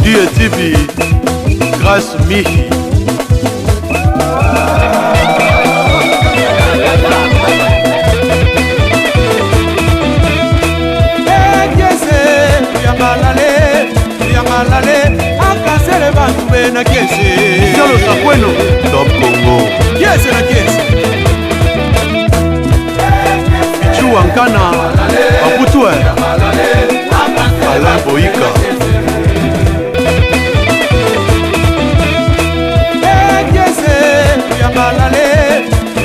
Die TV, grâce Mihi. Akasele bantu bena kiese Yalo Sakweno, Top Congo. kiese na kiese Pichu Ankana, Aputue, Alain Boika. kiese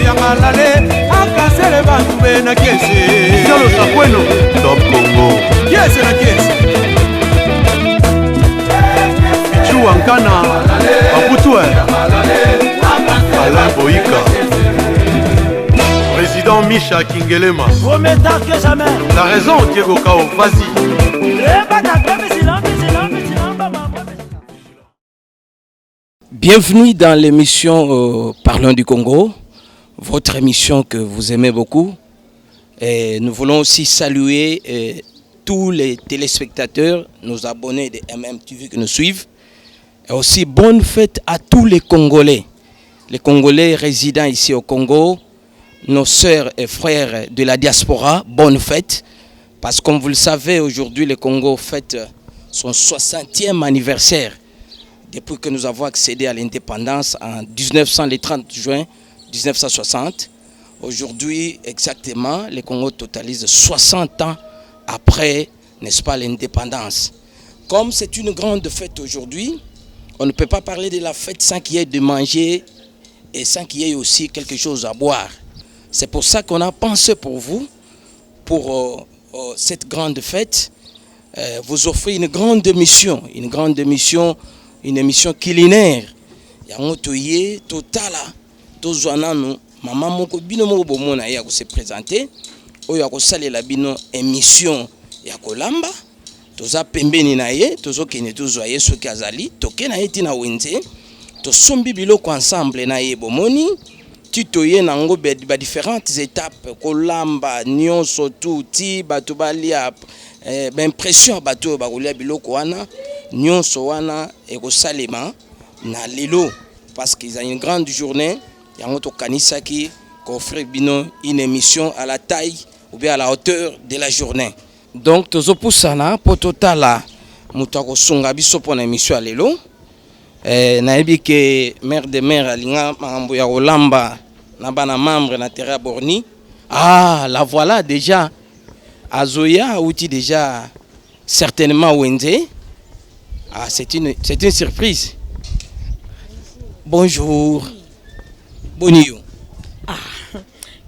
yamalale akasele bantu bena kiese Yalo Sakweno, Top Congo. kiese na kiese Pichu Ankana, Aputue, Alain Boika. Président Micha Kingelema. Promettant que jamais. La raison, Diego Kao, vas-y. Bienvenue dans l'émission Parlons du Congo, votre émission que vous aimez beaucoup. Et nous voulons aussi saluer tous les téléspectateurs, nos abonnés de MMTV qui nous suivent. Et aussi bonne fête à tous les Congolais résidant ici au Congo, nos sœurs et frères de la diaspora, bonne fête. Parce que comme vous le savez, aujourd'hui le Congo fête son 60e anniversaire depuis que nous avons accédé à l'indépendance en le 30 juin 1960. Aujourd'hui, exactement, le Congo totalise 60 ans après, n'est-ce pas, l'indépendance. Comme c'est une grande fête aujourd'hui, on ne peut pas parler de la fête sans qu'il y ait de manger et sans qu'il y ait aussi quelque chose à boire. C'est pour ça qu'on a pensé pour vous, pour cette grande fête, vous offrir une grande émission, une émission culinaire. Yangotoye totala tozwana no mama moko bino moko bomona ya ko se présenter oyo ko salela bino émission ya kolamba toza pembeni na ye tozokene tozwa ye soki azali toke na ye tina wenze tosombi biloko ensemble na ye bomoni titoye nango ba différentes étapes kolamba nyonso tuti bato balia impression bato bakolia biloko wana nyonso wana ekosalema na lelo parce qu'ils ont une grande journée yango to kanisaki offrir bino une émission à la taille ou bien à la hauteur de la journée. Donc tozo pusana pototala mutako sunga biso pona émission à lelo nayebi ke maire de maire alinga mambo ya kolamba na bana membre na terre borni. Ah, la voilà déjà Azoya outil déjà certainement Wenze. Ah, c'est une surprise. Bonjour. Bonjour. Ah,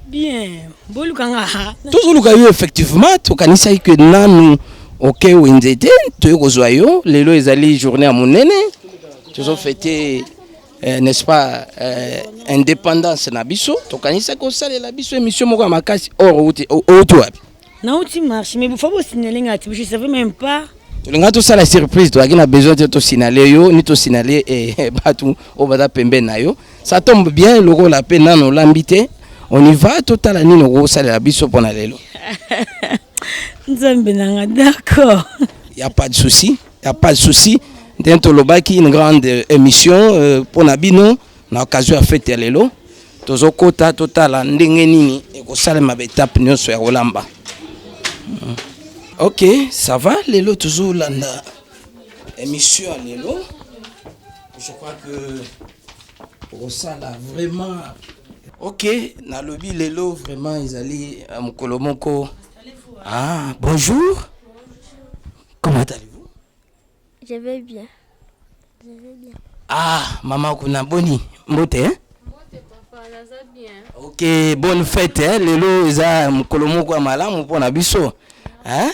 bien. Bolukanga. Tous les effectivement, tu connais ça que nanu OK Wenze te, tu kozoyo, lelo ezali journée à monene. Tu as fêté n'est-ce pas indépendance na biso, tu connais ça que ça la biso émission moko makasi or outi wapi. Na outi marche mais il faut vous signaler ngati, je savais même pas. Tu l'as tout ça la surprise, toi qui n'a besoin de te signaler yo, ni te signaler et batu au bada pembe na yo. Ça tombe bien, le rôle la peine non l'ambité. On y va total ani no go ça la biso pona lelo. Nzambe nanga d'accord. Y a pas de souci, Dentro lobaki une grande émission pour nabino na occasion à fêter lelo. Tozo kota total ndenge nini e ko salema ba étape nyonso ya kolamba. Ok, ça va, Lelo, toujours la émission à Lelo. Je crois que pour ça là, vraiment. Ok, na lobby Lelo, vraiment, ils allaient à Mokolomoko. Ah, bonjour. Comment allez-vous? Je vais bien. Ah, maman, kuna boni. Mbote, hein? Papa, ça bien. Ok, bonne fête, hein? Lelo, ils allaient à Mokolomoko à Malam, pour Nabiso. Hein?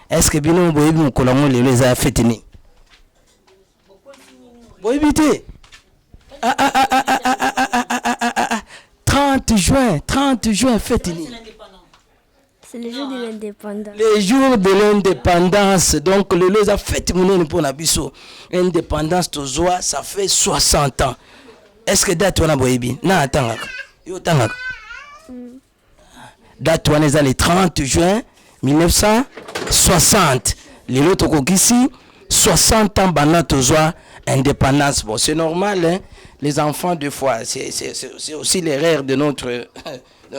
Est-ce que bino boyebi mukolamu lelo eza fête ni? Boyebi te? 30 juin fête ni. C'est le jour de l'indépendance. Le jour de l'indépendance. Donc lelo eza fête munene pour na biso. Indépendance tozwa ça fait 60 ans. Est-ce que date wana boyebi? Na atangaka. Yo tangaka. Date wana eza le 30 juin 1960. Les autres kokisi 60 ans bana tozwa indépendance. Bon, c'est normal, hein? Les enfants, deux fois, c'est aussi l'erreur de notre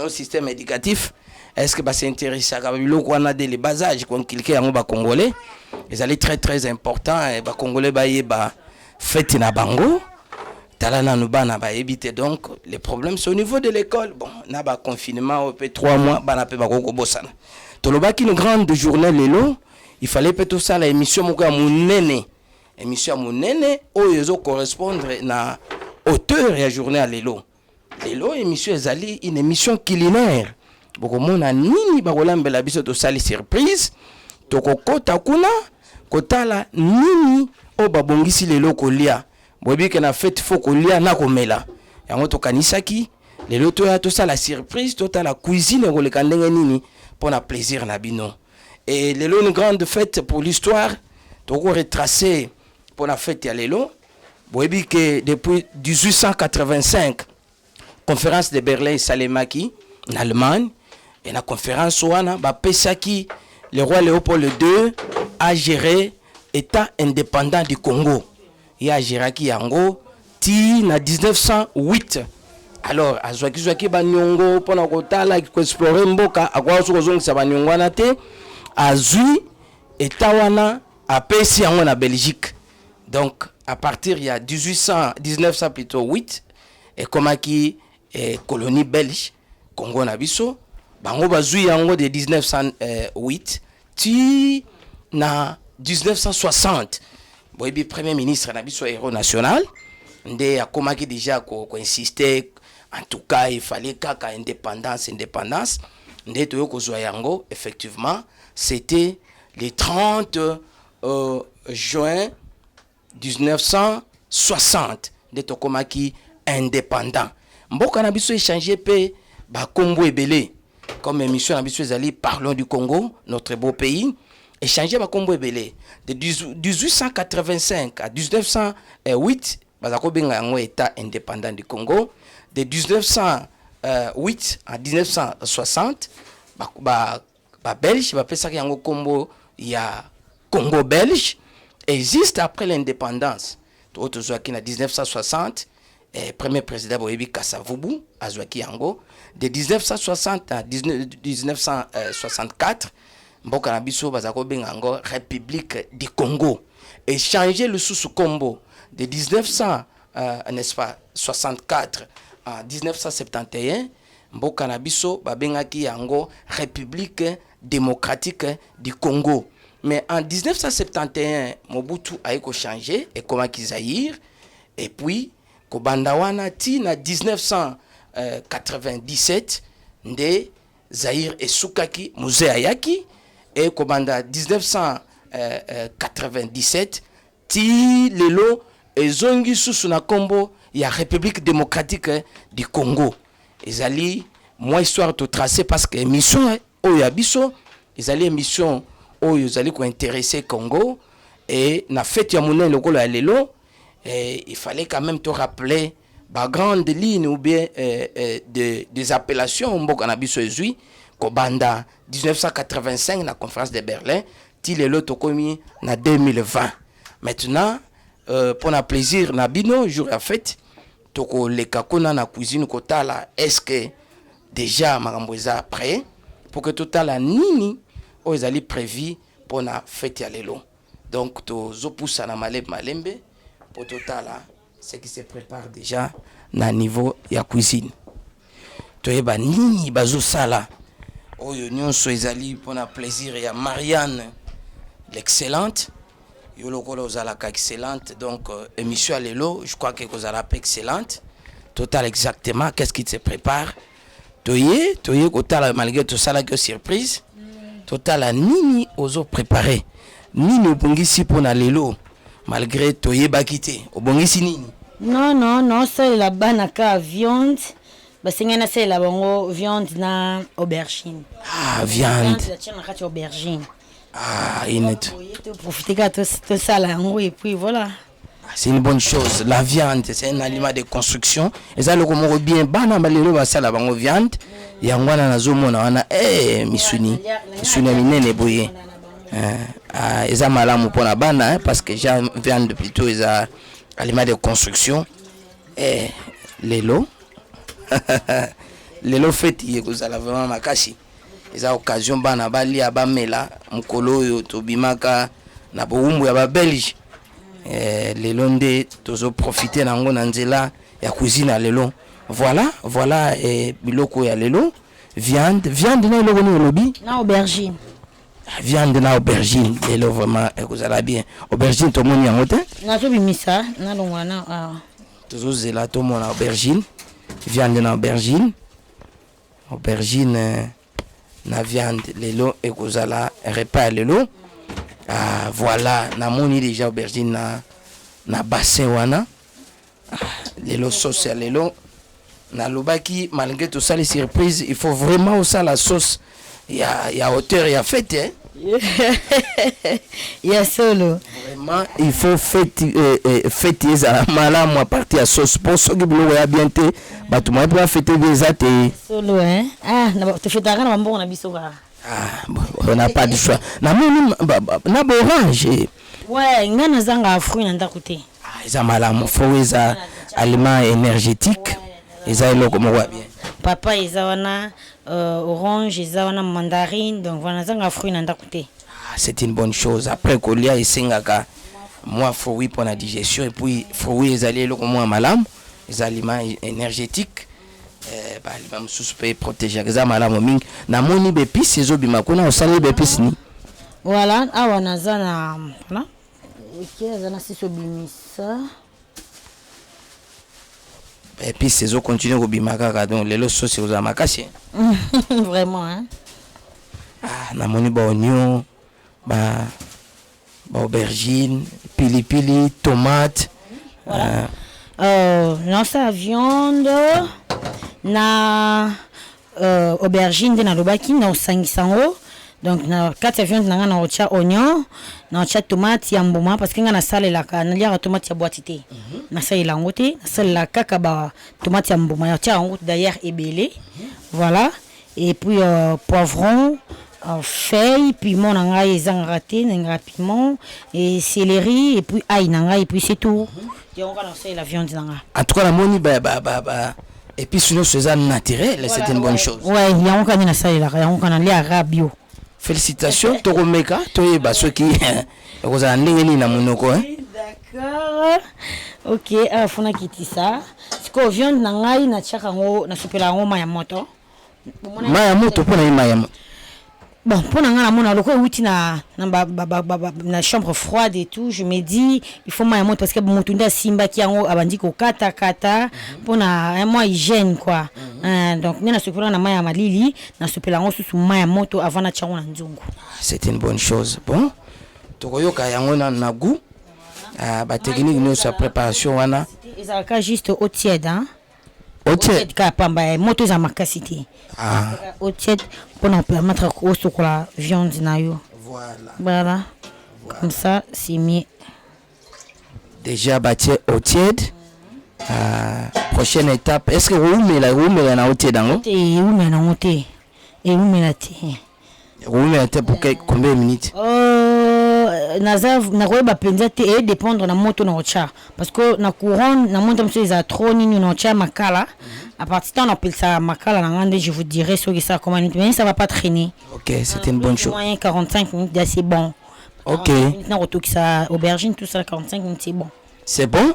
système éducatif. Est-ce que c'est intéressant? On a des bas âges qu'on cliquait en Congolais. Ils allaient très très important. Les Congolais fait na bango. Talana nubana ba éviter donc les problèmes c'est au niveau de l'école. Bon, na ba confinement au peu 3 mois bana pe ba ko bosana. Tolobaki une grande journée lelo, il fallait peut tout ça la émission moko ya munene. Émission munene oyo correspondre na auteur ya journée à lelo. Lelo émission ezali une émission culinaire. Boko mona nini ba kolambela biso to sali surprise. Tokokota kuna kotala nini o babongisi lelo kolia. Bobi que na fête faut kolia na komela. Yango to kanisaki lelo to ya to ça la surprise tota la cuisine ko le kandenge nini pour na plaisir na bino. Et lelo une grande fête pour l'histoire. To ko retracer pour la fête ya lelo. Bobi que depuis 1885 conférence de Berlin Salemaki en Allemagne et la conférence wana ba pesaki le roi Léopold II a géré état indépendant du Congo. Il a géré yango ti na 1908. Alors azwaki banyongo pona kotala ko explorer mboka akwa sokozongi sa banyongo na te azui état wana apesi yango na Belgique. Donc à partir il y a 1900 plutôt 8 et komaki colonie belge Congo na biso bango bazui yango de 1908 ti na 1960. Boyebi premier ministre na biso héros national nde akomaki déjà ko insister en tout cas il fallait kaka indépendance nde toyo kozwa yango effectivement c'était le 30 juin 1960 nde tokomaki indépendant. Mboka na biso échanger pe ba kombo ebele comme émission na biso ezali parlons du Congo notre beau pays. Échanger ba kombo ebele de 1885 à 1908 bazako benga yango état indépendant du Congo. De 1908 à 1960 ba belge ba pesa yango kombo ya Congo belge. Et juste après l'indépendance to zoaki na 1960 premier président Boyebi Kasavubu azwaki yango de 1960 à 1964 mboka na biso bazako benga yango République du Congo et changer le sous combo de 1900 n'est-ce pas 64 à 1971 mboka na biso babengaki yango République démocratique du Congo. Mais en 1971 Mobutu a changé et comment Zaïre et puis Kobandawana ti na 1997 nde Zaïre et Soukaki Mouze Ayaki et Kobanda 1997 ti lelo ezongi susu na kombo ya République démocratique du Congo. Ezali moi histoire to tracer parce que émission oyo biso ezali émission oyo ezali ko intéresser Congo et na fête ya monene lokolo ya lelo. Il fallait quand même te rappeler ba grande ligne ou bien des appellations mboka na biso ezui Kobanda 1985 la conférence de Berlin ti lelo tokomi na 2020. Maintenant pour na plaisir na bino jour ya fête toko leka kona na cuisine kotala est-ce que déjà makambo eza prêt pour que totala nini o ezali prévu pour na fête ya lelo. Donc tozo poussa na malembe pour totala ce qui se prépare déjà na niveau ya cuisine. Toyeba nini bazo sala oyo nyonso ezali pour na plaisir ya Marianne l'excellente. Yo lokolo ozalaka excellente donc émission à lelo je crois que kozala pas excellente. Total exactement qu'est-ce qui se prépare. Toye kotala malgré tout ça là que surprise. Total nini ozo préparer. Nini obongisi pour na lelo malgré toye bakité. Obongisi nini? Non, c'est la banaka viande. Basenga na c'est la bongo viande na aubergine. Ah, viande. La tienne na aubergine. Ah, init. Profiter de ça là et puis voilà. C'est une bonne chose. La viande, c'est un aliment de construction. Et ça, le comment bien, bana malero va ça la bango viande. Yangwana na zomo na wana misuni minene boye. eza malamu pour la bana parce que j'ai viande plutôt eza aliment de construction et lelo lelo fête yekozala vraiment makasi eza occasion bana balia bamela mukolo oyo tobimaka na boumbu ya ba Belge lelo nde tozo profiter nango na nzela ya cuisine ya lelo voilà biloko ya lelo viande na eloko ni lobi na aubergine viande na aubergine lelo vraiment ekozala bien aubergine tomoni yango te nazobimisa nalongwa na tozozela tomona aubergine viande na aubergine na viande lelo ekozala repas lelo voilà namoni déjà aubergine na bassin wana lelo sauce ya lelo nalobaki malgré tout ça les surprises il faut vraiment aussi la sauce ya hauteur ya fête hein? ya solo vraiment il faut fête eza malamu à partir ya sauce pour soki biloko ya bien te bato moye mpe bafete bien eza te solo hein tofetaka na bambongo na biso kaka on n'a pas de choix namoni na borange ouais nga nazanga fruit na ndako te eza malamu fo eza aliment énergétique eza eloko moko ya bien papa eza wana orange eza wana mandarine donc voilà nazanga fruit na ndako te c'est une bonne chose après kolia esengaka moi fruit pour la digestion et puis fruit ezali eloko moko malamu eza aliment énergétique balima mosusu mpe protéger eza malamu mingi namoni bepice ezobima kuna osali bepice ni voilà awa naza na voilà ok naza na sisi obimisa épice ezo continue kobima kaka donc lelo sauce ekozala makasi vraiment hein namoni baoignon aubergine pilipili tomate voilà. Nasa viande na aubergine nde nalobaki na osangisa yango donc na kati ya viande nanga na otia oignon na otia tomate ya mbuma parce que nga nasalelaka naliaka tomate ya boîte te nasalela yango te nasalelaka kaka ba tomate ya mbuma otia yango d'ailleurs ebele voilà et puis poivron feuille piment na ngai ezangaka te nanga piment et céleri et puis ail na ngai et puis c'est tout yango kana nasalela viande nanga en tout cas namoni et puis sinon c'est naturel voilà, c'est une bonne chose ouais yango kana nasalelaka yango kana liaka bio félicitations tokomeka toyeba soki ekozala ndenge nini na monoko d'accord ok afuna kitisa siko viande na ngai natiaka yango nasopela yango mai ya moto mpona ye mai ya moto bon mpona nga namona loko euti na chambre froide et tout je me dis il faut mai ya moto parce que moto nde asimbaki yango abandi kokatakata mpona moi hygiène quoi donc nde nasopela na mai ya malili nasopela yango susu mai ya moto avant natia yango na nzungu c'est une bonne chose bon tokoyoka yango na goût batechnique nyonso ya préparation wana ezalaka juste eau tiède eau tiède ka pamba moto eza makasi te eau tiède mpona permettre osokola viande na yo voilà comme ça c'est mieux déjà batie eau tiède prochaine étape est-ce que roumela na eau tiède yango eumela nango te eumela te roumela te pour combien de minutes naza nakoyeba mpenza te edépendre na moto na otia parce que na couronne na monta mosusu eza trop nini na otia makala à partir temps napelisa makala na ngande je vous dirai soki ça comment mais ça va pas traîner ok c'est une bonne chose 45 minutes c'est bon ok na rotokisa aubergine tout ça 45 minutes c'est bon c'est bon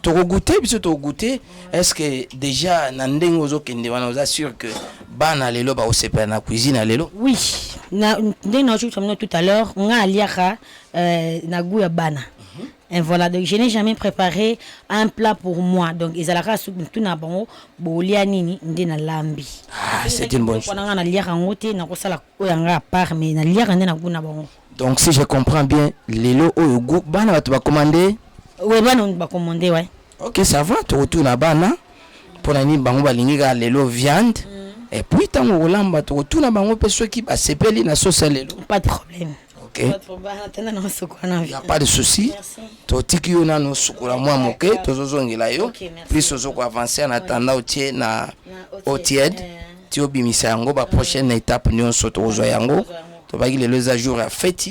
tokogoûter biso tokogoûter est-ce que déjà na ndenge ozokende wana oza sûr que bana lelo baosepela na cuisine ya lelo oui ndenge naoki tout à l'heure nga aliaka na goût ya bana et voilà donc je n'ai jamais préparé un plat pour moi donc ezalaka tout na bango bolia nini nde na lambi c'est une bonne chose nga na liaka ngo te na kosala oyanga à part mais na liaka nde na goût na bango donc si je comprends bien lelo oyo goût bana bato bacommandé oui bana bacommandé ouais ok ça va tokotuna bana mpona nini bango balingi kaka lelo viande et puis ntango kolamba tokotuna bango mpe soki basepeli na sauce ya lelo pas de problème ok y a pas de souci totiki yo nano sukola mwa moke tozozongela yo plus ozoko avancer en attendant otie na eau tiède ti obimisa yango ba prochaine étape nyonso tokozwa yango to ba ki les jours à fête.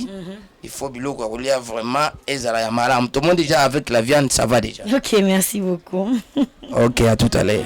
Il faut biloko kolia vraiment ezala ya malam. Tout le monde déjà avec la viande, ça va déjà. Ok, merci beaucoup. OK, à tout à l'heure.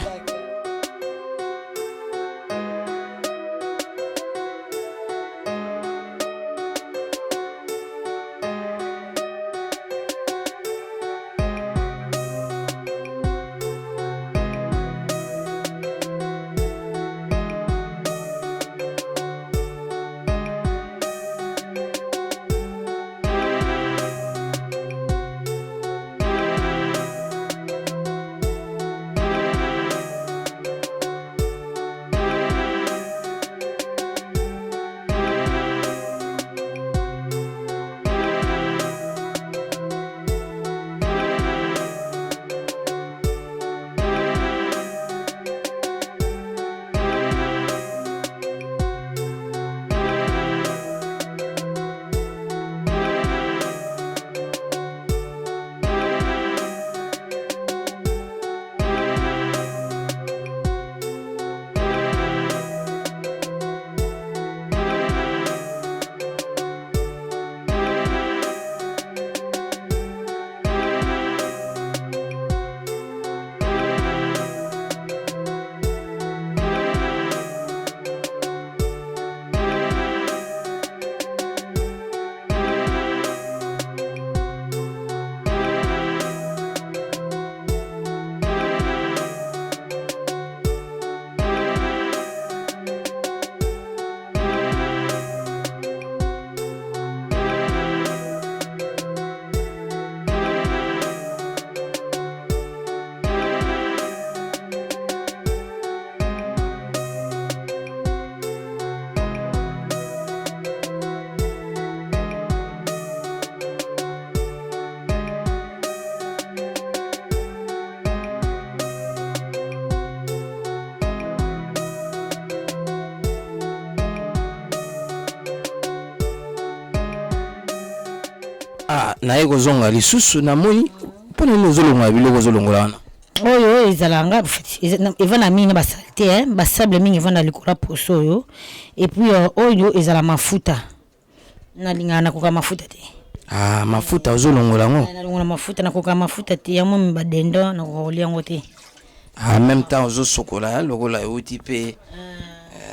naye kozonga lisusu na moi pona nozolonga biloko zolongola wana oyo ezalanga evana mingi basalite basable mingi evana likola poso oyo et puis oyo ezala mafuta nalingana nakoka mafuta te mafuta ozolongola ngo nalongola mafuta nakoka mafuta te yango mibadendo nakolia ngo te en même temps ozosokola lokola euti pe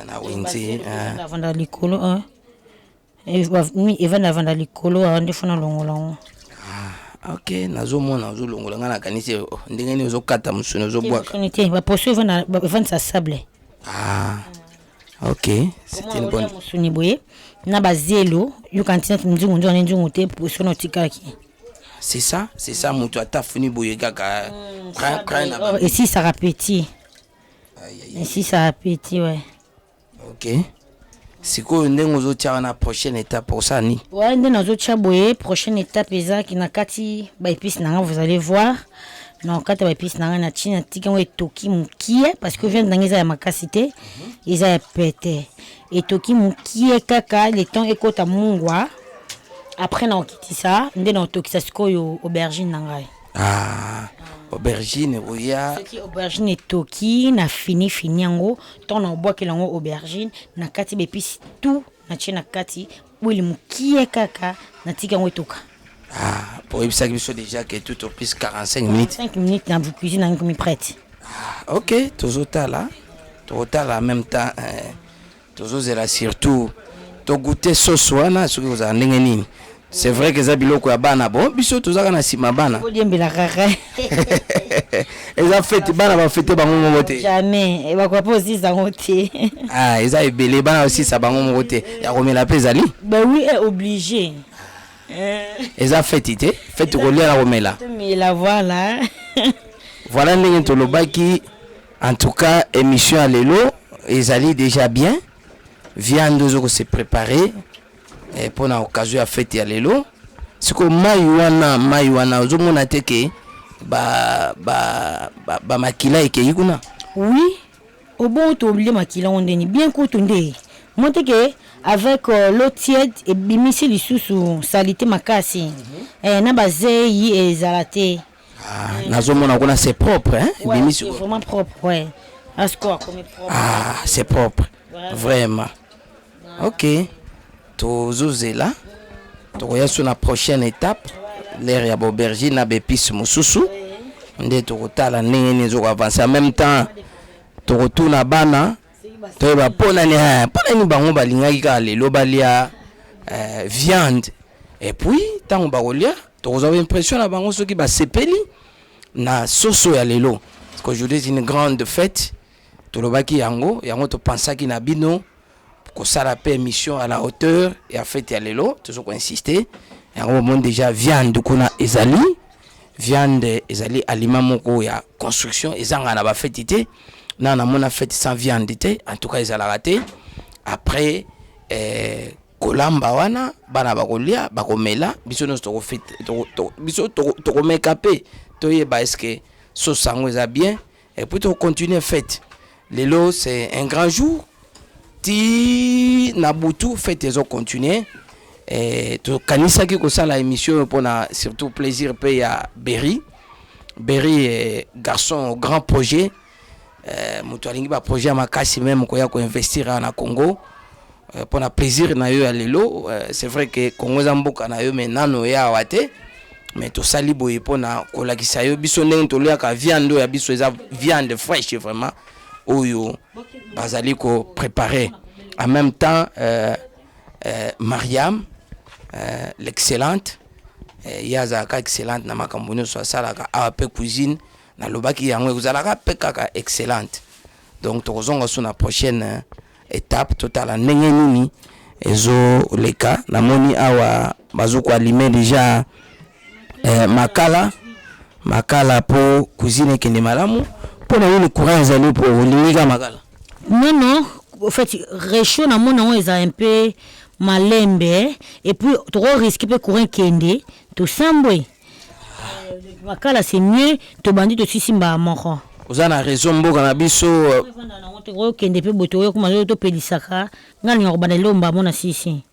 na winti avanda likolo evana avanda likolo andefuna longola ngo OK nazomona ozolongola nga na kanisi ndenge ni ozokata musuni ozobwaka ba poso evana sa sable OK c'est une bonne musuni boye na bazelo yo kantina nzungu nzungu te poso no tikaki c'est ça mutu atafuni boye kaka et si ça répétit ouais OK siko ndenge ozotia na prochaine étape pour ça ni ouais ndenge ozotia boye prochaine étape ezaki na kati ba épices nanga vous allez voir non kati ba épices nanga na china tika ngo etoki mukie parce que vient ndanga ya makasité ils a pété etoki mukie kaka le temps ekota mungwa après na okitisa ndenge na otokisa sikoyo aubergine nanga aubergine oya c'est aubergine toki na fini yango ton na bois kelango aubergine na kati bepisi tout na china kati wili mukie kaka na tika ngo toka pour ça que je déjà que tout au plus 45 minutes 5 minutes na vous cuisine en comme prête OK total en même temps tozozela surtout to goûter sauce wana ce que vous en ndenge nini. C'est vrai que ça biloko ya bana bon biso tozaka na sima bana odiembela kaka eza fête bana ba fête bango moko te jamais ba kwa posi zango te eza ebele bana aussi sa bango moko te ya komela pe zali ben oui est obligé eza fête te fête kolia na komela mais la voilà ndenge tolobaki en tout cas émission à lelo ezali déjà bien viande zo se préparer et pour la occasion à fête ya lelo siko mai wana ozomona teke ba makila eke kuna oui au bon to oublier makila ondeni bien kotonde monte que avec l'eau tiède et bimisi lisusu salité makasi na bazei ezalate nazomona kuna c'est propre bimisi c'est vraiment propre ouais asco comme propre c'est propre vraiment OK tozozela tokoya sur la prochaine étape l'air ya aubergine na bepis mosusu nde tokotala ndenge nini ezokoavancer en même temps tokotuna bana toyeba mpona nini bango balingaki kaka lelo balia viande et puis ntango bakolia tokozwa impression na bango soki basepeli na soso ya lelo parce qu'aujourd'hui c'est une grande fête tolobaki yango topensaki na bino kosala pe émission à la hauteur ya fête ya lelo tozoko insister yango bon déjà viande kuna ezali viande ezali aliment moko ya construction ezanga na ba fête te na mona fête sans viande te en tout cas ezala raté après kolamba wana bana bakolia bakomela biso no toko fête biso toko make up toyeba est-ce que so sango eza bien et puis to continuer fête lelo c'est un grand jour ti nabutu fête ezo continuer to kanisaki kosala émission pour na surtout plaisir pe ya Berry garçon au grand projet moto alingi ba projet makasi même ko ya ko investir na Congo pour na plaisir na yo ya lelo c'est vrai que Congo za mboka na yo mais nano ya wate mais to sali boye pour na kolakisa yo biso ndenge to liaka viande ya biso eza viande fraîche vraiment oyo bazali ko préparer en même temps Mariam l'excellente yazaka excellente na makambo nyonso asalaka ape cuisine na lobaki yango ezalaka pe kaka excellente donc tokozonga sur la prochaine étape totala ndenge nini ezo leka namoni awa bazoko alime déjà makala po cuisine kende malamu pour na le courant ezali pour limika makala non en fait réchaud na mona on est un peu malembe et puis trop risqué pe courant kende to sambwe makala c'est mieux to bandi to sisimba moko ozana raison mboka na biso to kende pe boto yo kuma to pelisaka ngani ngoko bana lomba mona sisi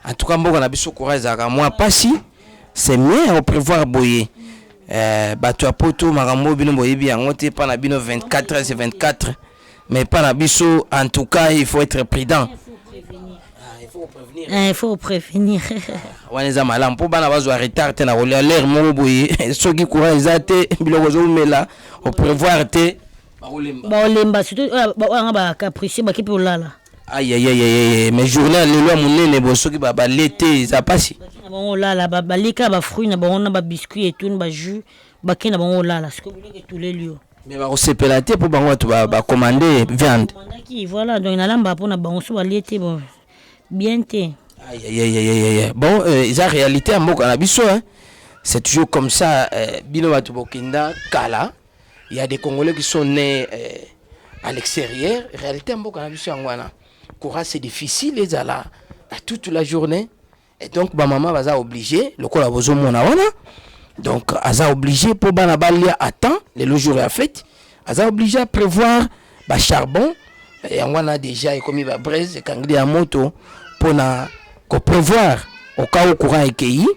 en tout cas mboka na biso courant ezaka moi pasi c'est mieux à prévoir boyer bato apoto makambo bino boyebi yango te pa na bino 24 heures c'est 24 mais pas na biso en tout cas il faut être prudent. Il faut prévenir. Waneza malam po bana bazo retard te na rolia l'air mo boye soki courant ezate biloko zo mela au prévoir te baolemba surtout ba caprice ba kipe olala. Aïe mais journée lelo monene bo soki ba l'été ça passe. Ba olala ba lika ba fruits na ba on ba biscuits et tout ba jus ba kina ba olala parce que vous voulez tous les lieux. Mais ba sepela te po bango tu ba commander viande. Voilà donc na lamba po na ba on so ba l'été bon. Bien té. Aïe. Bon, la réalité à Mboka Nabiso, c'est toujours comme ça. Bino Batubokinda, Kala, il y a des Congolais qui sont nés à l'extérieur. Réalité à Mboka Nabiso, Koura, c'est difficile, les là toute la journée. Et donc, ma maman va obligé, le collaborateur Monawana. Donc, elle a obligé pour Banabalia à temps, les jours à fête. Elle a obligé à prévoir le charbon. Et on a déjà commis la braise et quand il y a moto pour prévoir au cas où courant est cueilli,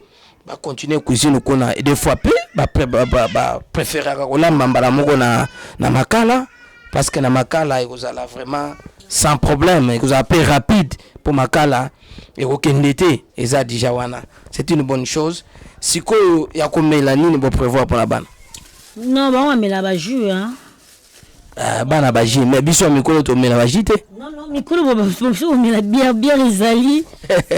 va continuer à cuisiner et des fois peu, préférer na makala parce que na makala il a vraiment sans problème, il a peu rapide pour makala et aucun été et ça déjà wana. C'est une bonne chose. Si quoi il y a comme Mélanie ne prévoir pour la banne. Non, bon, mais la jus hein. Bana baji mais biso mikolo to mena baji te non mikolo bo mena bien ezali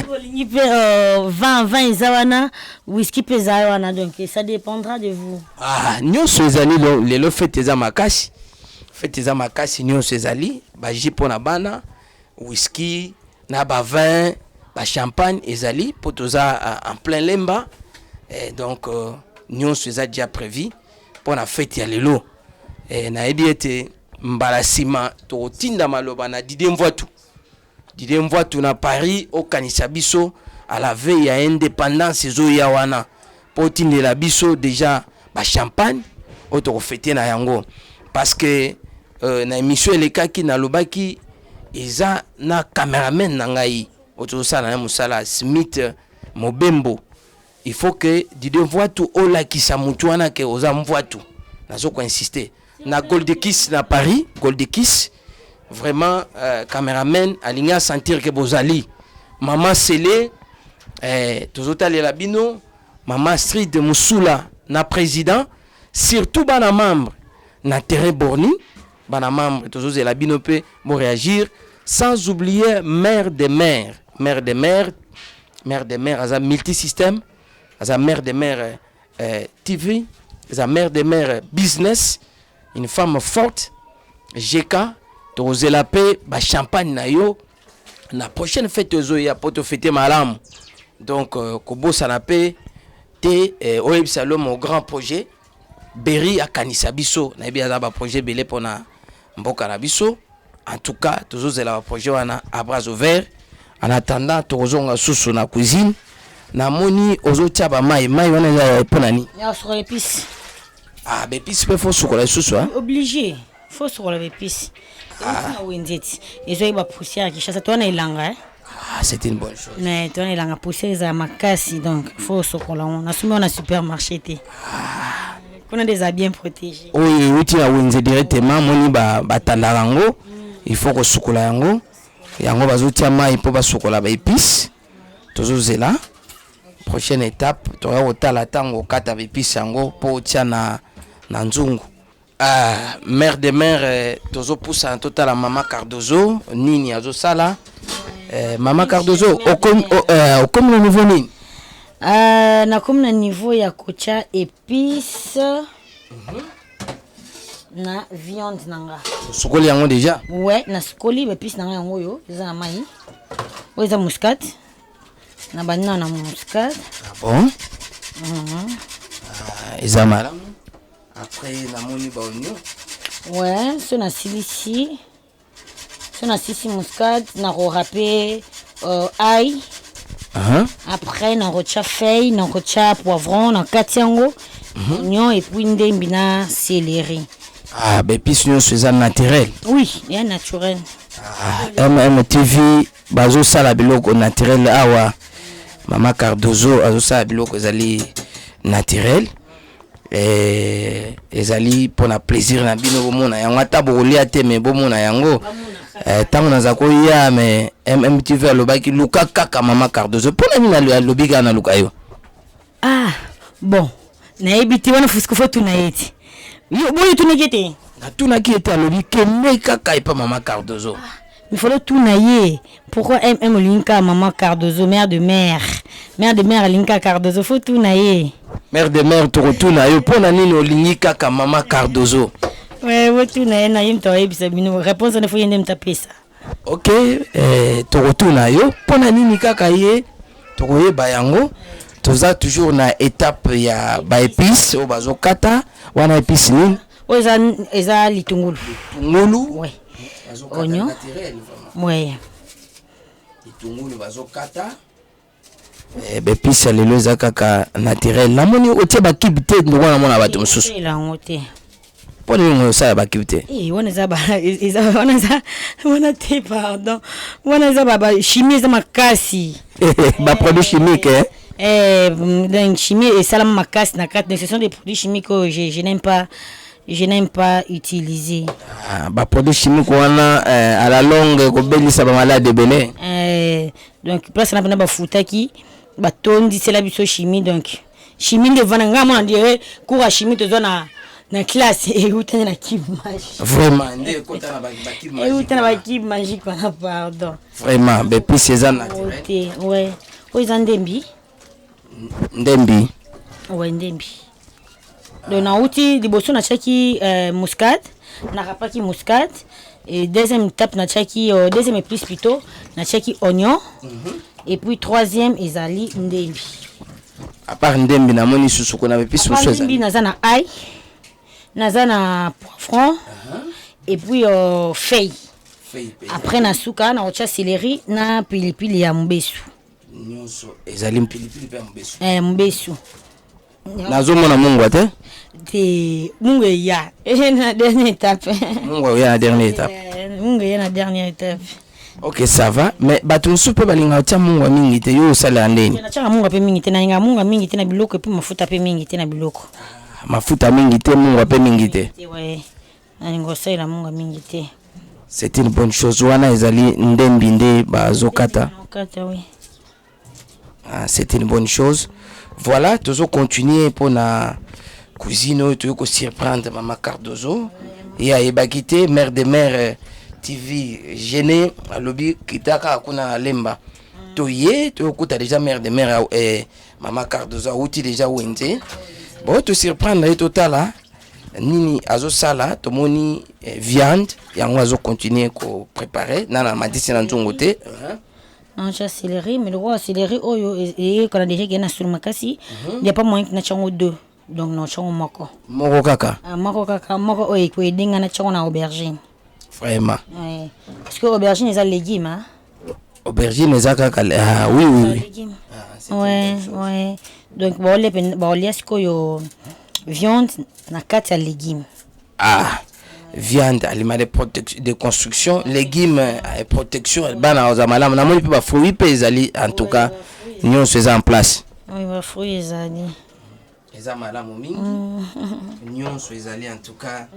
bolingi pe 20 ezawana whisky pe zawana donc ça dépendra de vous nyonso ezali lelo fête eza makasi nyonso ezali baji pona bana whisky na ba vin ba champagne ezali potoza en plein lemba et donc nyonso eza déjà prévu pona fête ya lelo. Na ete mbala sima to tinda maloba na Didier Mvoitu na Paris au kanisa biso à la veille ya indépendance zo ya wana po tindela biso déjà ba champagne auto fêter na yango parce que na émission elekaki na lobaki eza na cameraman na ngai auto sala na musala Smith Mobembo il faut que Didier Mvoitu ola kisa mutu wana ke oza Mvoitu nazo ko insister na Goldekis na Paris, Goldekis vraiment caméraman aligna sentir que bozali Maman Sele, Tozotali Labino, Maman Street de Moussula, na président, surtout bana membre, na terrain borni, bana membre, Tozotali Labino peut réagir, sans oublier mère des mères, à multisystème, à mère des mères TV, à mère des mères business, une femme forte, GK, Tozotali la paix, ba champagne na yo. La prochaine fête Zoya pour te fêter malam. Donc Kobo Sanapé te Oeb Salom au grand projet Berry à Kanisabiso na bien un projet belé pour na Mboka Nabiso. En tout cas, toujours c'est le projet wana à bras ouverts. En attendant tozonga susu na cuisine na moni ozo tchaba mai wana ya ponani. Ya sur l'épice. Ah, épice peut faut sukola susu hein. Obligé. Faut sur l'épice. Ah, c'est une bonne chose. Mais tu as la poussée à ma casse donc faut ce qu'on a. On a souvent un supermarché. On a des habits bien protégés. Oui, oui, tu as winze directement moni ba tandarango. Il faut que sukola yango. Yango bazotia mai pour ba sukola ba épices. Toujours là. Prochaine étape, tu auras autant la tango kata ba épices yango pour tia na nzungu. Mère de mère, Tozo pousse en total à Maman Cardozo, Nini Azo Sala. Maman Cardozo, au comme le niveau Nini. Na comme le niveau ya kocha épices na viande nanga. Sokoli yango déjà. Ouais, na sokoli épices nanga yango yo, eza na mai. O eza muscade. Na banana na muscade. Ah bon? Eza malam. Après, la moni ba oignon. Ouais, c'est na silici. C'est na silici muscade, na râpé ail. Après, na rocha feuille, na rocha poivron, na katiango, oignon et puis ndembi na céleri. Ah, ben puis c'est naturel. Oui, il est naturel. MTV, bazo sala biloko naturel awa. Maman Cardozo azo sala biloko zali naturel. Ezali pour na plaisir na bino bomona yango ata bolia te me bomona yango tango naza ko ya me MTV alobaki luka kaka Maman Cardozo pona mina alobi na luka yo. Ah bon na ebiti wana fusiko fo tuna yeti yo boyi tuna kete na tuna kete alobi kende kaka ipa Maman Cardozo. Il faut le tourner. Pourquoi MM Linka Maman Cardozo, mère de mère Linka Cardozo, faut tourner. Mère de mère, tu retournes à pour Nanino Linka Maman Cardozo. Ouais, faut tourner. Naïm toi, réponse ne faut y aller taper ça. Ok, tu retournes à pour Nanini Kakaye, tu roye bayango. Tu as toujours na étape ya ba épice au bazo kata, wana épice ni. Oh, eza litungulu. Litungulu. Ouais. Oignon. Ouais. Litungulu bazo kata. Épice lelo eza kaka naturel. La moni otie ba kibite ndwana mona bato mususu. La ngote. Poni ngo sa ba kibite. Wana za ba wana te pardon. Wana za ba chimie za makasi. Ba produit chimique donc chimie et salam makasi na carte, ce sont des produits chimiques que je n'aime pas utiliser. Bah produits chimiques wana à la longue ko belisa ba malade belé. Donc place na ba futaki ba tondi c'est la biso chimie donc chimie de vana ngama on dirait cours à chimie te zona na classe et utana na kib magique. Vraiment ndé kota na ba kib magique. Et utana ba kib magique pardon. Vraiment be puis c'est ça naturel. Ouais. Oza ndembi. Ndembi. Ouais ndembi. Donc na outil liboso na chaki muscade, na rapaki muscade et deuxième étape na chaki deuxième épice plutôt, na chaki oignon. Et puis troisième ezali ndembi. À part ndembi na moni susu ko na épice susu ezali. Ndembi naza na ail, naza na poivron et puis feuille. Après na suka na ocha céleri na pilipili ya mbesu. Nyonso ezali pilipili pe mbesu. Mbesu. Nazomona mungu ate? Mungu ya. Na dernière étape. Mungu ya na dernière étape. Mungu ya na dernière étape. Ok, ça va. Mais bato soupe balinga tia mungu mingi te yo sala ndeni. Na tia mungu pe mingi te na inga mungu mingi te na biloko pe mafuta pe mingi te na biloko. Mafuta mingi te mungu pe mingi te. Ouais. Na ngo sala mungu mingi te. C'est une bonne chose. Wana ezali ndembinde bazokata. Oui. Ah, c'est une bonne chose. Voilà, toujours continuer pour la cuisine, tu veux surprendre Maman Cardozo. Et à Ebakite, mère de mère TV, gêné, à lobby, Kitaka, Akuna Lemba. Tu as déjà mère de mère, Maman Cardozo, outil déjà ouente. Bon, tu surprendre et total là. Nini azo sala, tomoni viande, et on va continuer à préparer. Nana m'a dit c'est dans ton côté. Non, j'ai céleri, mais le roi céleri, et quand on a déjà gagné sur le macassi, il n'y a pas moyen que nous deux. Donc, nous avons moko. Moko kaka. Moko kaka, moko oye, quoi, dinga na chon na aubergine. Vraiment. Ouais. Parce que aubergine, ils ont légumes, hein. Aubergine, ils ont kaka. Ah, oui, oui, oui. Ouais, ouais. Donc, bon, les ce que viande, na quatre légumes. Ah. Viande, aliments de construction, légumes et protection. Bana ozamala, na moni pe fruits pezali en tout cas, nous faisons en place. Oui, ba fruits ezali. Eza malamu mingi. Nous faisons en tout cas.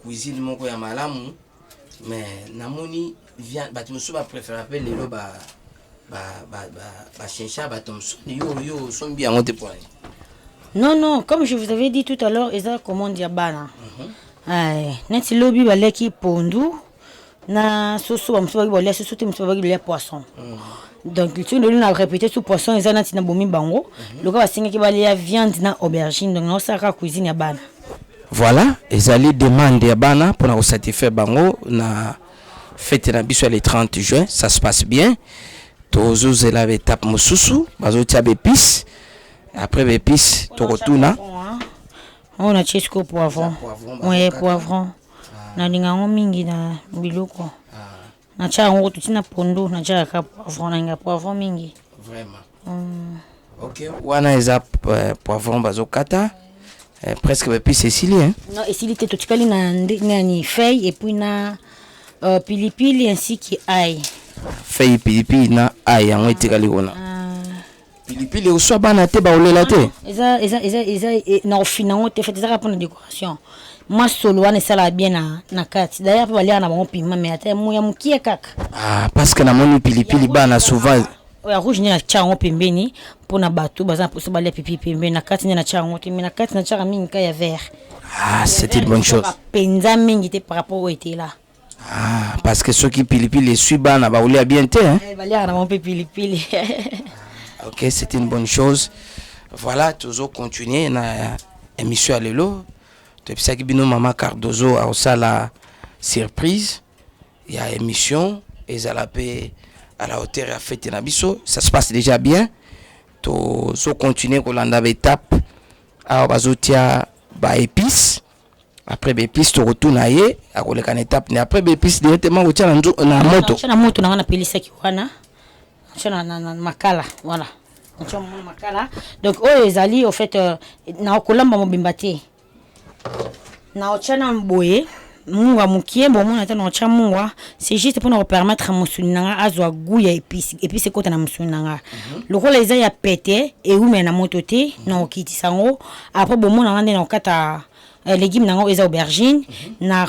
Cuisine moko ya malamu. Mais na moni viande, ba tu me souba préférer appeler le ba chincha ba tomson yo sont bien on te point. Non, comme je vous avais dit tout à l'heure, eza comment dire bana. Neti lobi baleki pondu na soso bamsoba ki bolia soso te msoba ki bolia poisson. Donc tu nous a répété sous poisson eza nati na bomi bango loka basinga ki balia viande na aubergine donc na osaka cuisine ya bana. Voilà, ezali demande ya bana pour na satisfaire bango na fête na biso le 30 juin, ça se passe bien. Tozo zela étape mosusu bazo tia épices. Après épices to retourna. On a chesco poivron. Oui, poivron. Na lingango mingi na biloko. Na cha ngo tutina pondo na cha ka poivron na nga poivron mingi. Vraiment. OK, wana eza poivron bazokata. Presque épices Cécilie hein. Non, Cécilie te tukali na ni feuille et puis na pilipili ainsi que ail. Feuille pilipili na ail yango etikali kona. Pilipili oswa bana te baolela te. Eza na ofinango te fait eza pour la décoration. Moi solo wana sala bien na kati. D'ailleurs pa balia na bango piment mais ata moya mukie kaka. Ah parce que na moni pilipili bana souvent. Ouais rouge ni na chango pembeni pour na bato baza pour balia pipi pembeni na kati ni na chango te mais na kati na chara mingi ka ya vert. Ah c'est une bonne chose. Penza mingi te par rapport au été là. Ah parce que ceux qui pilipili suit bana baolela bien te hein. Balia na bango pilipili. Ok, c'est une bonne chose. Voilà, toujours continuer na émission à l'élo. Depuis ça que bino Maman Cardozo a aussi la surprise. Il y a émission et ça la paix à la hauteur à fête na biso. Ça se passe déjà bien. Toujours continuer qu'on l'a étape. Alors bazotia ba épices. Après épices tu retournes ailleurs à ko le étape mais après épices directement au tia na moto. Na moto na wana pelisa ki wana. Na makala voilà on makala donc ezali au fait na okolamba mobimba te na ochana mboye munga mukie bon mona ta na ocha munga c'est juste pour nous permettre à musunanga azwa goût ya épice kota na musunanga lokola eza ya pété et ou na moto te na okiti sango après bon mona ngande na okata légumes nango eza aubergine na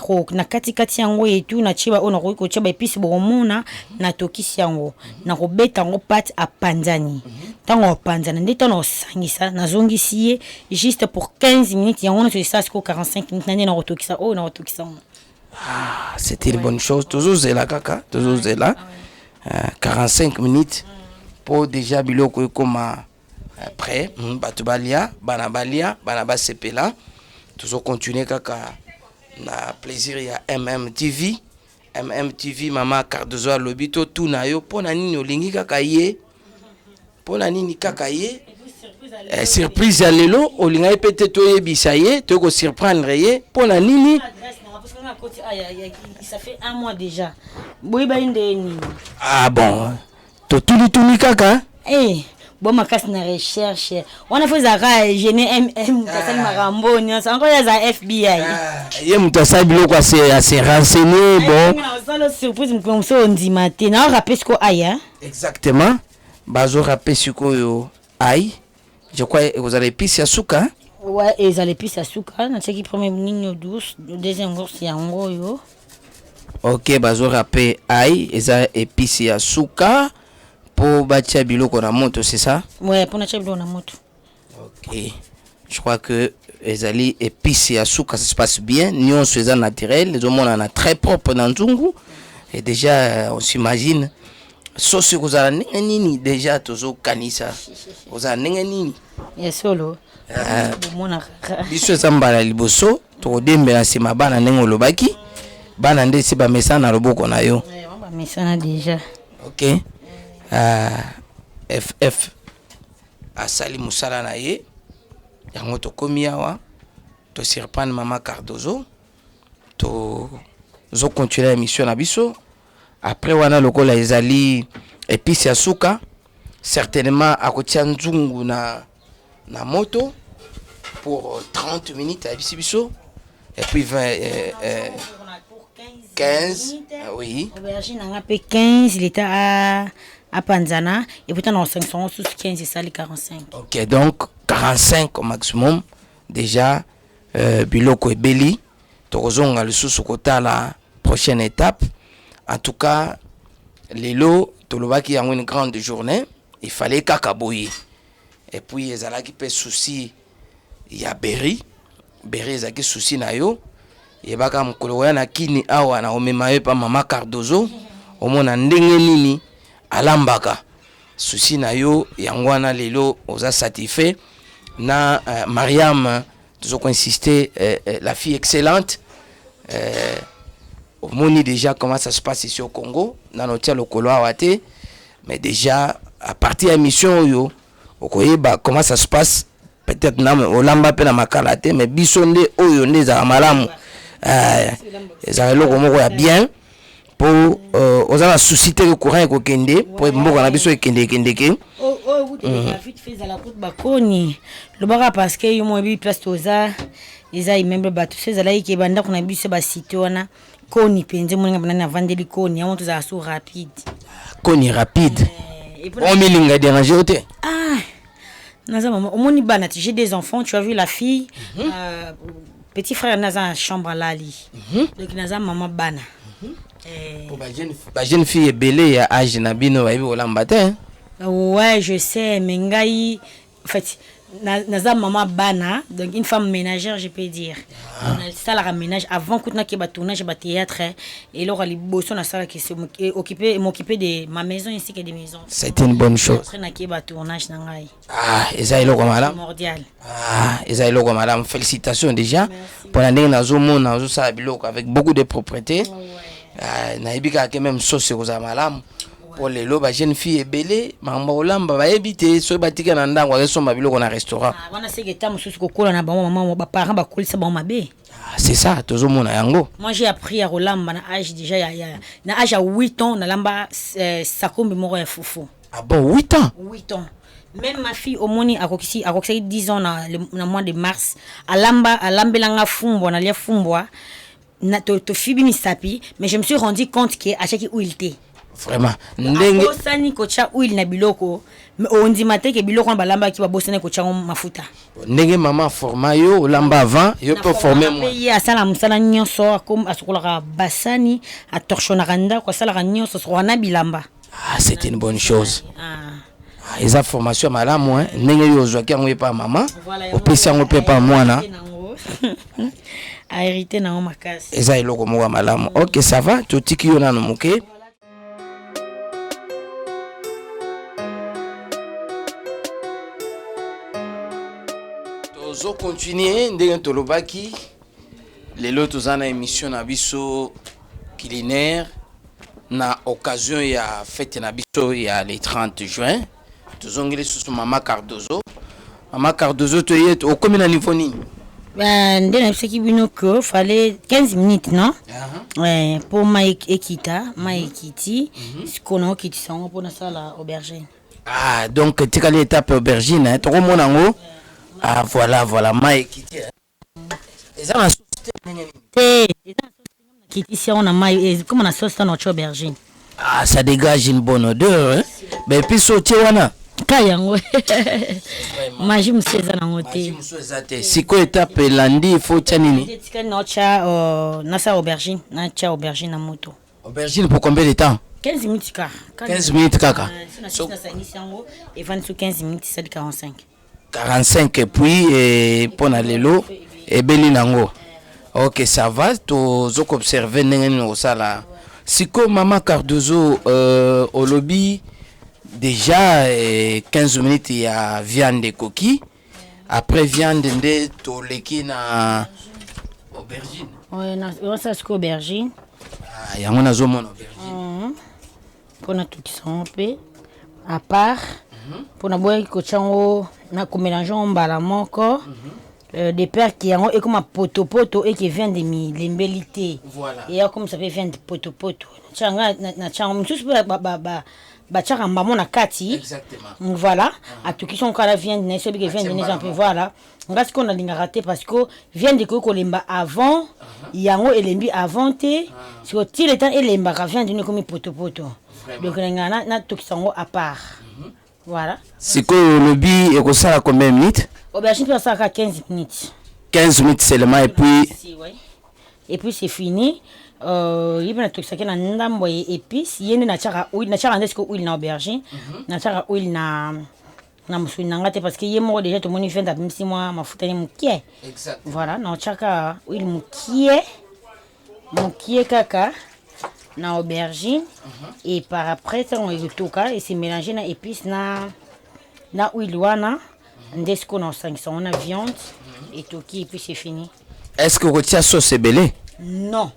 kati yango et tout na chiba ona ko chiba épice bomona na tokisi yango na ko beta ngo pâte à panzani tango panzana ndeta na osangisa na zongisi juste pour 15 minutes yango na ça c'est 45 minutes na ko tokisa na ko tokisa. Ah, c'était une bonne chose toujours zela kaka toujours zela 45 minutes pour déjà biloko comme après batubalia bana basepela. Toujours continuer kaka na plaisir ya MMTV Maman Cardozo lobito tout na yo pona nini olingi kaka ye pona nini kaka ye surprise ya lelo olinga peut-être to yebisa ye to ko surprendre ye pona nini ça fait un mois déjà boiba indeni. Ah bon to tuli kaka bon makasi na recherche wana faut zaka gene tasali makambo nyonso encore ya za FBI ye mutasali biloko assez renseigné bon na surprise mkomso ndima te na rappel ko aya exactement bazo rappel sikoyo ai je crois vous avez épice ya suka ouais et za l'épice ya suka na teki premier ligne douce deuxième course ya ngoyo Ok, bazo rapé aïe, eza épice ya suka pour batia biloko na moto, c'est ça? Ouais, pour natia biloko na moto. Ok. Je crois que ezali épice ya suka, ça se passe bien. Nyon c'est naturel, les hommes on a très propre dans Nzungu. Et déjà on s'imagine sauce kozala nini déjà tozo kanisa. Kozala nini? Ya solo. Mona. Biso zambala liboso, to dembe na sima bana nengo lobaki. Bana ndesi ba mesa na loboko na yo. Ba mesa na déjà. Ok. FF asali musala na ye. Yango to komi awa to surprendre Maman Cardozo to zo continuer l'émission na biso après wana lokola ezali épice ya suka certainement akotia nzungu na moto pour 30 minutes à biso et puis 15 oui aubergine nga pe 15 il était à Panzana et pourtant dans 500 sous 15 et ça les 45. OK, donc 45 au maximum déjà biloko ebeli tokozonga lisusu kota la prochaine étape. En tout cas lelo tolobaki yango une grande journée, il fallait kakaboyi et puis ezalaki pe souci ya Berry ezaki souci na yo yebaka mukolo na kini awa na omema yo pa Maman Cardozo omona ndenge nini alambaka souci na yo yango wana lelo oza satisfait na Mariam toujours insister la fille excellente au moni déjà comment ça se passe ici au Congo na notia lokolo awate mais déjà à partir de mission yo okoyeba comment ça se passe peut-être na olamba pe na makalate mais bisonde oyo ndeza malamu ezala loko moko ya bien pour osala susciter le courant ekokende pour mboka na biso ekende ke vite fait à la route bakoni le bara parce que yo mo bi place toza eza imembe batu ces ala ki banda kuna biso ba site wana koni penze moninga bana vandeli koni ya moto za so rapide koni rapide on milinga déranger ote naza maman omoni bana j'ai des enfants tu as vu la fille petit frère naza chambre lali donc naza maman bana pour ba jeune fille belé ya âge na bino ba bi olamba te. Ouais, je sais, mais ngai en fait naza maman bana, donc une femme ménagère, je peux dire. On a ça la ménage avant qu'on a ba tournage ba théâtre et là les bosson na ça qui m'occuper de ma maison ainsi que des maisons. C'est une bonne chose. Après na ba tournage na ngai. Eza iloko madame. Primordial. Eza iloko madame, félicitations déjà. Pour la ndenge nazo mona nazo sa biloko avec beaucoup de propreté. Na ebika ke même sauce ko za malamu. Pour les loba jeune fille ebele mamba olamba ba ebité so batika na ndango ke somba biloko na restaurant. Wana seke tamu susu kokola na ba maman ba parents ba kolisa ba mabe. C'est ça, tozo mona yango. Moi j'ai appris à rolamba na âge déjà na âge à 8 ans na lamba sakombe moko ya fufu. Ah bon 8 ans. 8 ans. Même ma fille au moni akokisi 10 ans na mois de mars alambelanga fumbo na lia fumbwa na to fibi misapi mais je me suis rendu compte que à chaque où il était vraiment ndenge sani kocha huile na biloko ondi mateke biloko na balamba ki babosana kocha mafuta ndenge maman forma yo olamba avant yo peut former moi pays asala musala nyonso comme asukola basani a torchona randa ko sala nyonso so na bilamba. C'est une bonne chose. Eza formation malamu hein ndenge yo zwa ki ngo pa maman opesi ngo pe pa mwana a hérité na makasi eza iloko moko malamu. OK, ça va totiki yo na moke. Tozo continuer ndenge tolobaki lelo tozana émission na biso culinaire na occasion ya fête na biso ya le 30 juin tozongeli susu Maman Cardozo. Maman Cardozo to yet au combien de niveau ni ndena biseki bino ko fallait 15 minutes non ouais pour ma ekita ma ekiti sikono kiti sango pour na sala aubergine. Donc tikali étape aubergine hein to mona ngo voilà ma ekiti eza na sauce kiti si on a mai comme na sauce na aubergine. Ça dégage une bonne odeur hein mais puis sauter wana Kayango. Magie museza na ngote. Siko étape landi il faut tchanini. Tika nocha nasa aubergine, na cha aubergine na moto. Aubergine pour combien de temps? 15 minutes ka. 15 minutes kaka. Et 20 sur 15 minutes c'est 45. 45 et puis pour lelo et beli nango. OK, ça va to zok observer ndenge osala. Siko Mama Cardozo au lobby déjà 15 minutes il y a viande de coquille. Après viande de toleki na aubergine. Ouais, na ça c'est aubergine. Ah, yango nazo mona aubergine. Pour na tout qui sont peu à part pour na boya ko chango na ko mélanger mbala moko. Des pères qui ont et comme un poto et qui viennent de l'imbélité. Voilà. Et comme ça peut venir de poto. Changa na changa tous ba changa maman na kati. Exactement. Voilà. À tout qui sont quand viennent ne celui qui vient de un peu voilà. On va ce qu'on a linga raté parce que vient de ko lemba avant, yango elembi avant te. Sur tout le temps elemba vient de comme poto. Donc na tout qui sont à part. Voilà. C'est que le lobby et ça combien de minutes? Aubergine peut ça à 15 minutes. 15 minutes seulement et puis et puis c'est fini. Il va tout ça que na ndambo épices, yene na chaka huile, na chaka ndesiko huile na aubergine, na chaka huile na musuni ngate parce que yemo déjà tout monde fait d'abimsi moi mafuta ni mukie. Exact. Voilà, na chaka huile mukie kaka na aubergine et par après ça on ezotoka et c'est mélangé na épices na huile wana. Ndesco na 500 on a viande et tout qui et puis c'est fini. Est-ce que votre sauce est belée? Non.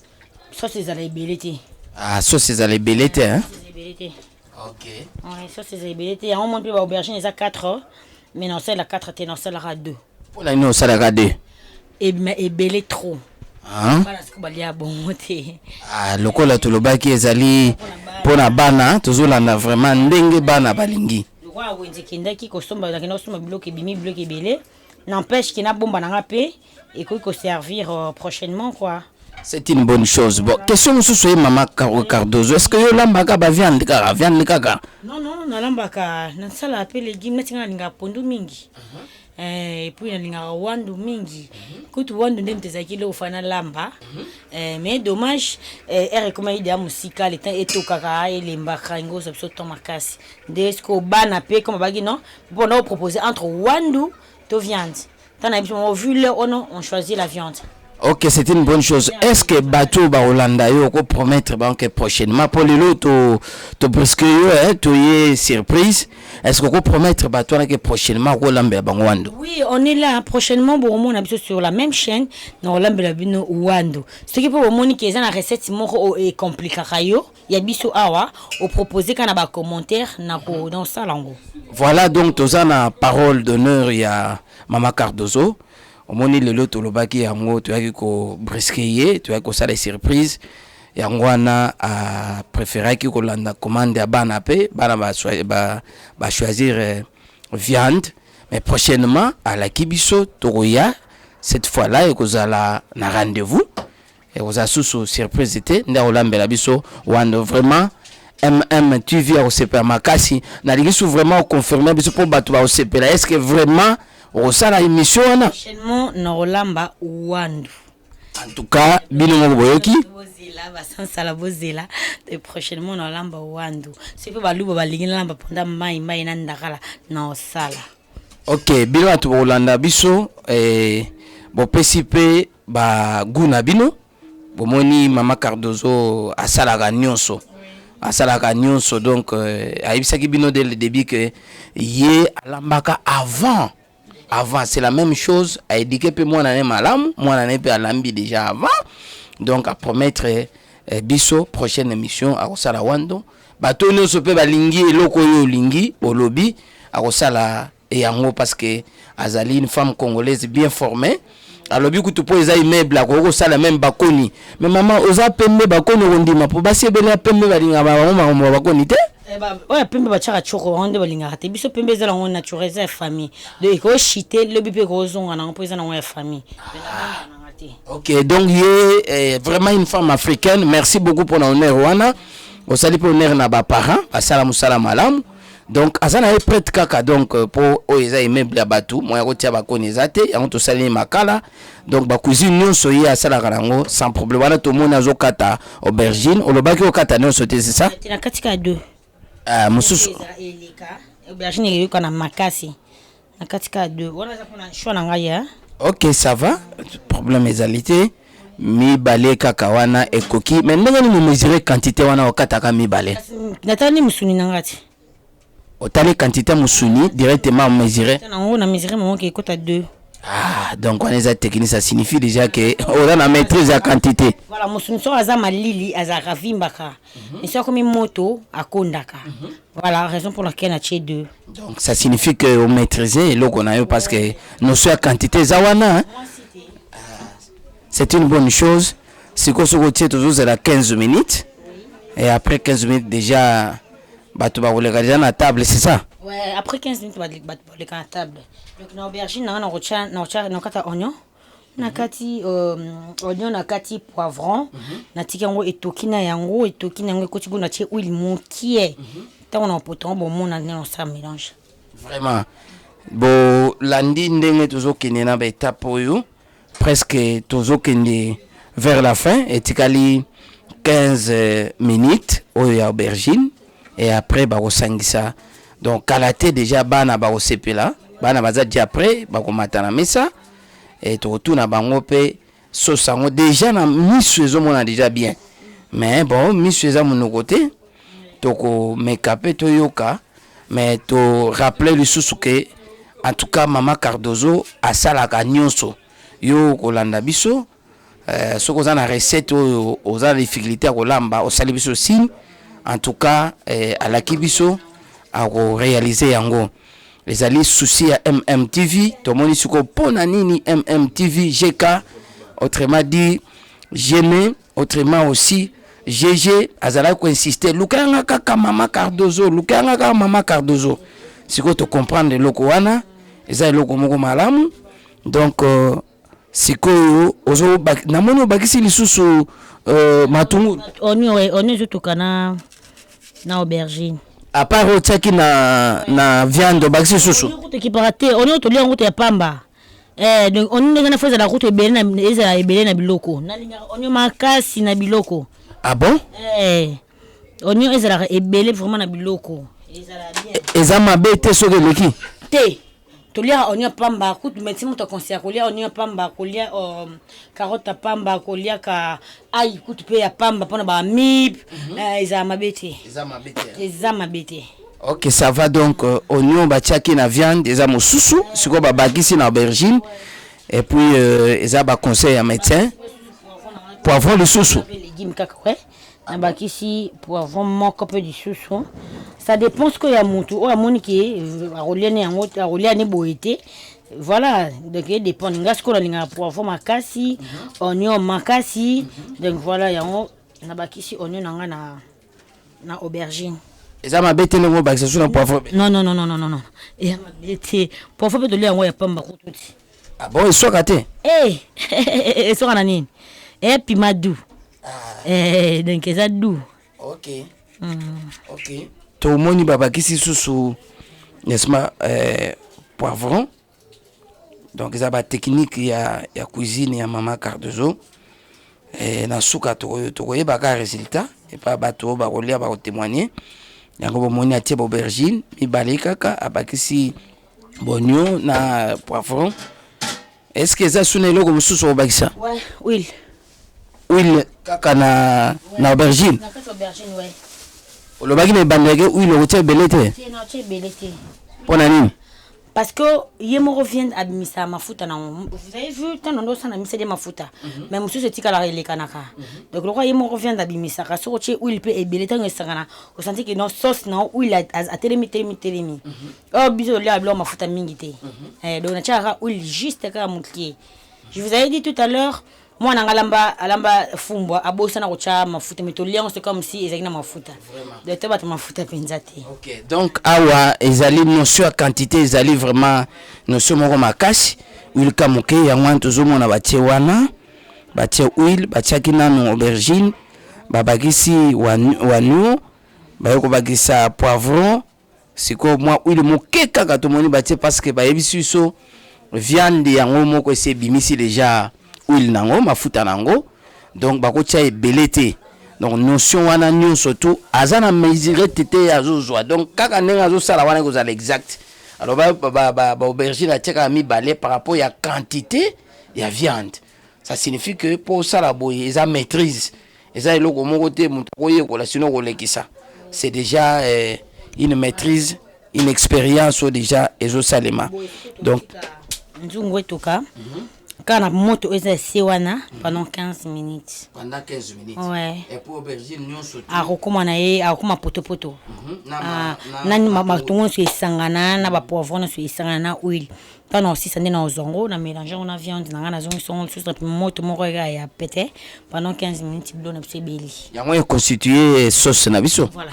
Sauce c'est à la belleté. Ah, sauce est à la belleté hein. OK. Ouais, sauce c'est à la belleté. On monte pas aubergine les a 4 mais non c'est la 4 et non c'est la 2. Pour la nous ça la 2. Et belé trop. Hein? Voilà ce que balia bon moté. Ah, lokola to lobaki ezali pona bana tozolanda vraiment ndenge bana balingi. N'empêche qu'il y a bombe à paix et qu'il faut servir prochainement quoi. C'est une bonne chose. Bon, question sur Mama Cardozo. Est-ce que l'ambaka ba viande kaka? Non, l'ambaka, na sala appelle les légumes, na linga pondu mingi. Et puis na linga wandu mingi. Kutu wandu ndem tezaki le ofana lamba. Mais dommage, elle comme idée à musika le temps et tout kaka et les mbaka ngo ça so tomakasi. Desco bana pe comme bagi non. Bon, on proposer entre wandu to viande. Tant on vu le on choisit la viande. OK, c'est une bonne chose. Est-ce que bateau ba Hollanda yo ko promettre banque prochainement pour les lots to presque yo to y surprise. Est-ce que ko promettre bateau que prochainement ko lambe bangwando? Oui, on est là prochainement bon on habite sur la même chaîne dans lambe la bino wando. Ce qui peut au moni que na recette moko et compliqué yo, ya biso awa au proposer kana ba commentaire na ko dans ça lango. Voilà donc tozana parole d'honneur ya Mama Cardozo. Au moni le lot lobaki yango tu as ko brisquer tu as ko ça les surprises yango wana a préféré ki ko landa commande à bana pe bana ba choisir viande mais prochainement à la kibiso toroya cette fois là et ko zala na rendez-vous et ko za sous surprise était nda olambela biso wando vraiment TV au CP makasi na lingi vraiment confirmer biso pour batu ba au CP là est-ce que vraiment au ça la émission na prochainement Norolamba Wandu. En tout cas bino mo boyoki bozela ba sans la bozela et prochainement Norolamba Wandu. C'est pas baluba balingi lamba ponda mai na ndakala na osala. OK bino atu Holanda biso bo PCP ba guna bino bomoni Mama Cardozo asalaka nyonso. Asalaka nyonso donc aibisaki bino dès le début que yé alambaka avant c'est la même chose à éduquer peu moi nané malam moi nané peu alambi déjà avant donc à promettre biso prochaine émission à Osala Wando bato nyonso pe balingi eloko yo lingi au lobby à Osala et yango parce que azali une femme congolaise bien formée alors bi kutu po eza immeuble ko sala même bakoni mais maman oza pembe bakoni rondima po basebela pembe balinga ba bakoni te ouais pembe ba chaka choko onde balinga te biso pembe za la naturel za famille de ko chité le bipe ko zonga na po eza na famille. OK donc est vraiment une femme africaine. Merci beaucoup pour l'honneur wana. Osali pour honneur na ba parents asala musala malamu donc azana est prête kaka donc pour oeza immeuble ya batu moya kotia bakoni ezate yango to salini makala donc ba cuisine nyonso ye asala karango sans problème wana to mona azokata aubergine olobaki okata nyonso te c'est ça na katika 2 mususu aubergine yoka na makasi na katika 2 wana za pona choix na ngai ya ok ça va problème ezalité mi balé kaka wana ekoki mais ndenge ni mesurer quantité wana okataka mi balé natani musuni nangati otali quantité musuni directement mesurer on a mesuré moment qui écoute à 2 ah donc on est technique ça signifie déjà que on a maîtrise la quantité voilà musuni so aza malili aza ravimbaka mais so comme moto akondaka voilà raison pour laquelle on a tué 2 donc ça signifie que on maîtriser le qu'on a eu parce que nos soeurs quantité zawana c'est une bonne chose c'est qu'on se retient toujours à la 15 minutes et après 15 minutes déjà tu vas rouler déjà la table c'est ça ouais après 15 minutes tu vas rouler la table donc na aubergine na rocha na kata oignon na kati oignon na kati poivron na tikango etokina yango ekoti bona tie huile mokie tant on a poton bon mon na ça mélange vraiment bon lundi ndenge tozokende na ba étape oyo presque tozokende vers la fin et tikali 15 minutes oyo ya aubergine et après ba osangisa donc kalaté déjà bana ba osepela bana baza déjà après ba komata na mesa et to na bango pe sosango déjà na misu ezomona déjà bien mais bon misu eza mon côté toko mekape to yoka mais to rappeler lisusu que en tout cas Mama Cardozo asalaka nyonso yo kolanda biso soko za na recette oza difficulté kolamba osali biso signe en tout cas à la kibiso a réaliser yango les alliés soucis à MMTV to moni suko pona nini MMTV GK autrement dit Géné autrement aussi GG azala ko insister lukanga kaka Mama Cardozo siko to comprendre loko wana eza loko moko malamu donc siko ozo namoni bakisi lisusu matungu on tukana na aubergine à part otaki na viande bakisi susu on qui paraté on to liango ya pamba donc on ngana faza la route ebele na eza ebele na biloko na linga on makasi na biloko ah bon on eza la ebele vraiment na biloko eza la bien eza mabete soke leki te tolia onia pamba kutu médecin muto conseiller kolia onia pamba kolia carotte pamba kolia ka ai kutu pe ya pamba pona ba mip eza mabete ok ça va donc oignon batiaki na viande eza mosusu siko babakisi na aubergine et puis eza ba conseil ya médecin poivron lisusu légumes kaka ouais na bakisi poivron moko pe lisusu ça dépend ce que ya mutu o amoni ki aroliane yango aroliane boité voilà donc il dépend ngas ko linga poivron makasi oignon makasi donc voilà yango na bakisi oignon nanga na aubergine eza mabete ngo bakisa sur na poivron non et mabete poivron pe to yango ya pamba kututi ah bon soka te soka na nini piment doux donc eza doux ok ok to moni babakisi susu n'est-ce pas poivron donc eza ba technique ya cuisine ya Mama Cardozo na suka to yebaka résultat et pas bato ba kolia ba témoigner yango bomoni atie aubergine mibale kaka abakisi bonio na poivron est-ce que eza suna eloko mosusu obakisa ouais huile kaka na aubergine na kati aubergine ouais olobaki me bandeke huile okotia ebele te mpona nini parce que yemo revient abimisa mafuta na vous avez vu tant on ça na miseli mafuta mais monsieur c'est tika la elekanaka donc le roi yemo revient abimisa ka so che huile pe ebele tant esangana o senti que non sauce na huile a telemi oh biso le ablo mafuta mingi te donc na chaka huile juste ka mutlier je vous avais dit tout à l'heure moi alamba fumbwa abosa na kocha mafuta metoliango c'est comme si ezaki na mafuta de teba mafuta penzate OK donc awa ezali notion ya quantité ezali vraiment notion moko makasi huile kamuke yango tozomona batie wana batie huile batiaki nano aubergine babakisi wanu bayoko bakisa poivron siko moi huile moke kaka to moni batie parce que ba yebisi so viande yango moko ese bimisi déjà huile nango mafuta nango donc bakotia ebele te donc notion wana nyonso tout azana mesure tete azozwa donc kaka ndenge azosala wana kozala exact alors ba aubergine atiaka mibale par rapport ya quantité ya viande ça signifie que pour ça la boye eza maîtrise eza eloko moko te mutu koyekola sino kolekisa c'est déjà une maîtrise une expérience déjà ezosalema donc nzungu etoka kana moto eza sewana pendant 15 minutes. Pendant 15 minutes. Ouais. Et pour aubergine nyonso. Akoma na ye akoma poto. Nani matungo so isangana na ba poivron so isangana na huile. Pendant aussi ça na ozongo na mélanger on a viande na ngana zongo son sous moto moko ya pété pendant 15 minutes blo na beli. Yango est constitué sauce na biso. Voilà.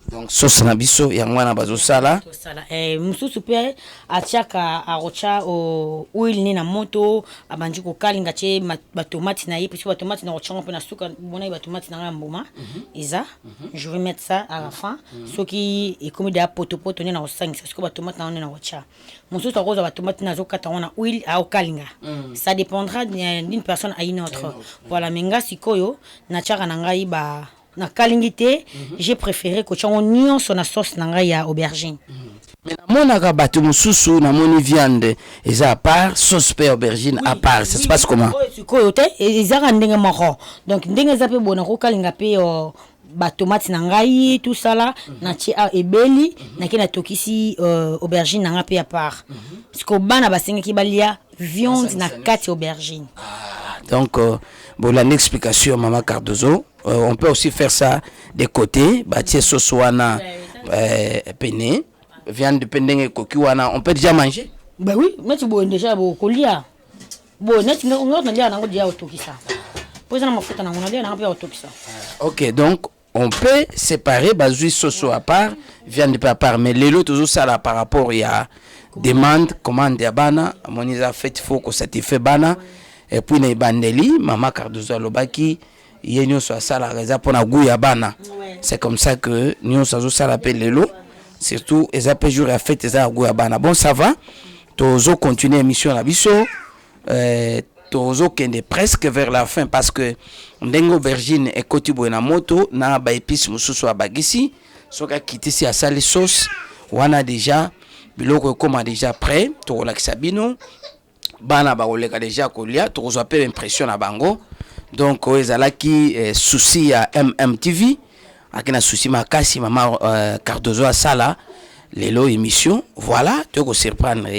Donc sauce na biso yango na bazo sala mususu pe atiaka arocha o huile ni na moto abanji ko kalinga che ba tomate na ye puis ba tomate na rocha pe na suka bona ba tomate na mbuma isa je vais mettre ça à la fin ce qui est comme des poto ni na osangisa ce que ba tomate na na rocha mususu akoza ba tomate na zokata na huile a kalinga ça dépendra d'une personne à une autre voilà menga sikoyo na chaka na ngai ba na kalingité j'ai préféré que tu oignon sur la sauce nanga ya aubergine mais na mona ka batu mususu na moni viande eza à part sauce pe aubergine à part ça se passe comment sikoyo te ezaka ndenge moko donc ndenge za pe bona ko kalinga pe ba tomate nangai tout ça là na ti ebeli na kina tokisi aubergine nanga pe à part parce que bana basenga ki balia viande na kati aubergine donc bon la explication Maman Cardozo on peut aussi faire ça des côtés bâtir sauce wana penne viande de penne cocu wana on peut déjà manger bah oui mais tu bois déjà bo kolia bon net on a déjà nango dia otokisa poza na mafuta nango na dia na pa otokisa OK donc on peut séparer bazui sauce à part viande à part mais les autres ça là par rapport il y a demande commande ya bana moniza fait faut que satisfait bana et puis na bandeli Maman Cardozo lobaki yenyo so sala reza pona goût ya bana c'est comme ça que nous ça sala appelle lelo surtout les appels jour à fête ça goût ya bana bon ça va tozo continuer émission la biso tozo kende presque vers la fin parce que ndengo aubergine et kotibo na moto na ba épice mususu abagisi soka kitisi ya sali sauce wana déjà biloko comme déjà prêt to la kisabino bana ba oleka déjà kolia to zo appelle impression na bango donc ezalaki souci à MMTV akina souci makasi Maman Cardozo a sala lelo émission voilà tu ko surprendre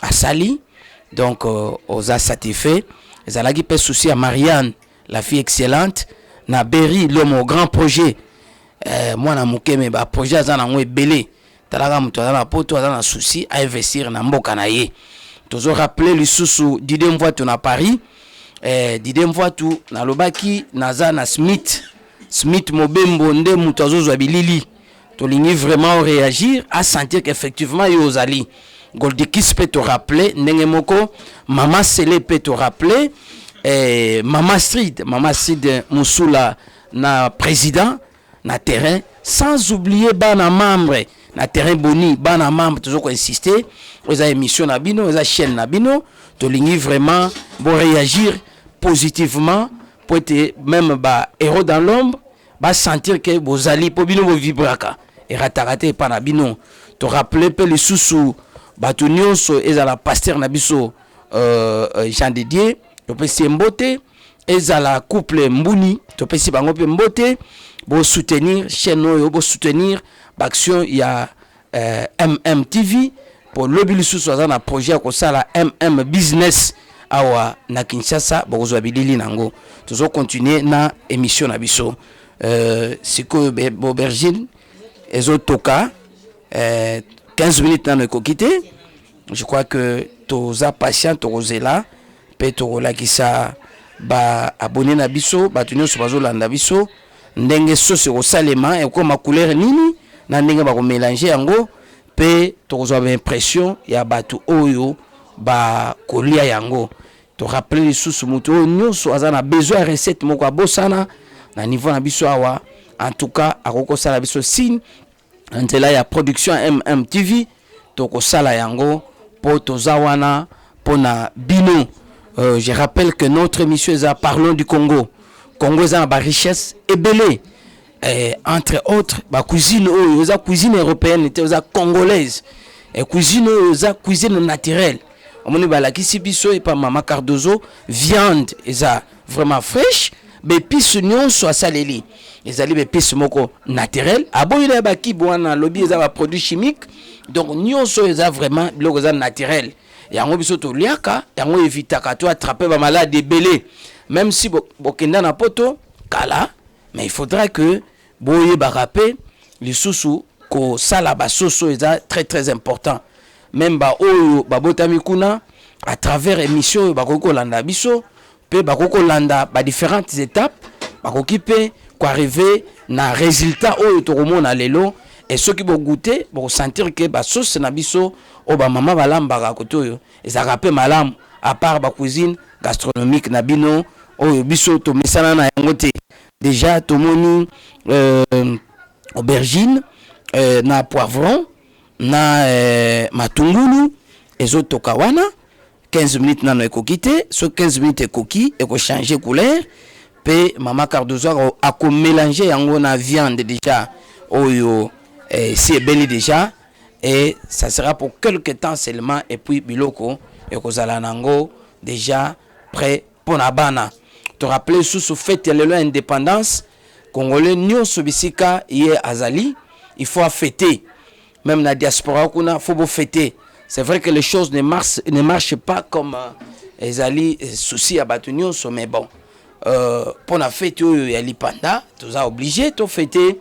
à sali donc oza satisfait ezalaki pe souci à Marianne la fille excellente na Berry l'homme au grand projet moi na mukeme ba projet azana ngo ebele talaka muto na poto azana souci à investir na mboka na ye tozo rappeler le sous Didier Mvoitu na Paris Didier Mvoitu na lobaki naza na Smith Mobembo nde muto azozwa bilili tolingi vraiment réagir à sentir qu'effectivement yozali Goldikis peut te rappeler ndenge moko Mama Sele peut te rappeler Mama Street Musula na président na terrain sans oublier bana membre na terrain boni bana membre toujours insister aux émissions na bino aux chaîne na bino tolingi vraiment bon réagir positivement pour être même ba héros dans l'ombre ba sentir que bozali po bino bo vibraka et ratarate pa na bino to rappeler pe le susu batu nyonso ezala pasteur na biso Jean Didier to pesi mbote ezala couple mbuni to pesi bango pe mbote bo soutenir chaîne oyo bo soutenir l'action il y a MMTV pour lobby susu azana projet ko sala MM business awa na Kinshasa bokozwa bilili nango tozo continuer na émission na biso siko aubergine ezotoka 15 minutes na kokité je crois que toza patient tozela pe tolakisa ba abonné na biso ba tunyo so bazolanda biso ndenge sauce au salema et comme couleur nini na ndenge ba ko mélanger yango pe tozwa ba impression ya batu oyo ba kolia yango to rappeler les sous muto nyonso azana besoin recette moko abosana na niveau na biso awa en tout cas akoko sala biso signe nzela ya production MMTV tokosala yango po tozawana pona bino. Je rappelle que notre émission est à Parlons du Congo. Congo est une richesse ebele. Entre autres, la cuisine européenne, la congolaise, la cuisine naturelle. On a dit que Mama Cardozo, viande est vraiment fraîche, mais puis ce soit salé. Les alliés épices moko naturel. Abo il a baki boana lobby ils a produit chimique. Donc nyonso ils a vraiment bloqué naturel. Yango biso to liaka, yango evitaka to attraper ba malade belé. Même si bokenda na poto kala, mais il faudra que boye ba rapé les sousou ko sala ba soso ils a très très important. Même ba oyo ba botami kuna à travers émission ba koko landa biso, pe ba koko landa ba différentes étapes, ba kokipe pour arriver na résultat au tokomona lelo et ceux qui vont goûter vont sentir que ba sauce na biso o ba mama balamba koto yo et ça rappelle malam à part ba cuisine gastronomique na bino o biso to mesana na yangote déjà to moni aubergine na poivron na matungulu et autres tokawana 15 minutes na no ekokite so 15 minutes ekoki eko changer couleur. Pe Mama Cardozo a mélangé yango na viande déjà oyo c'est belle déjà et ça sera pour quelques temps seulement et puis biloko et kozala nango déjà prêt pour na bana. Te rappeler sous fête de l'indépendance congolais nyonso bisika yé azali il faut fêter même la diaspora kuna faut fêter. C'est vrai que les choses ne marchent pas comme ezali souci à batu nyonso mais bon. Pour la fête ya lipanda tu as obligé de fêter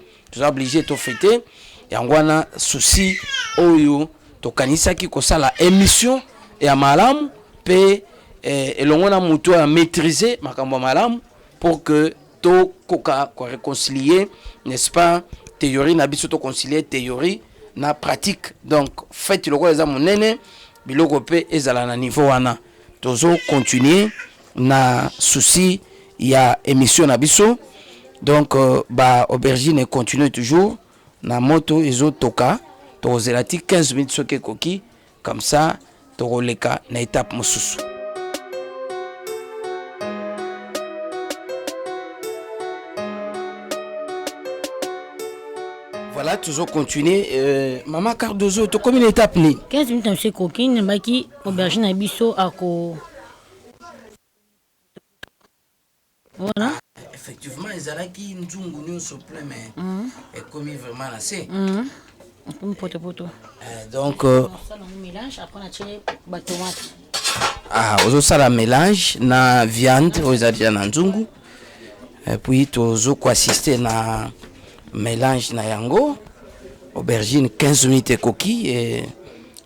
yangwana souci oyo to kanisa ki ko sala émission ya malamu pe elongona muto a maîtriser makambo malamu pour que to koka ko réconcilier n'est-ce pas théorie na biso to concilier théorie na pratique. Donc fête le ko za monene biloko pe ezala na niveau wana tozo continuer na souci. Il y a émission Nabiso, donc bah aubergine continue toujours. Na moto izo toka, to zelati 15 minutes soke koki, comme ça, to roleka na étape mosusu. Voilà, toujours continuer. Maman Cardozo, to combien d'étapes ni? 15 minutes monsieur koki, nembaki aubergine Nabiso ako. Voilà. Effectivement, ils allaient qui nous se plaît, mais et comme vraiment assez. Donc, mélange après on a tiré la tomate. Ah, on a la mélange na viande, on a déjà na nzungu. Et puis on a assisté na mélange na yango, aubergine 15 minutes et coquille et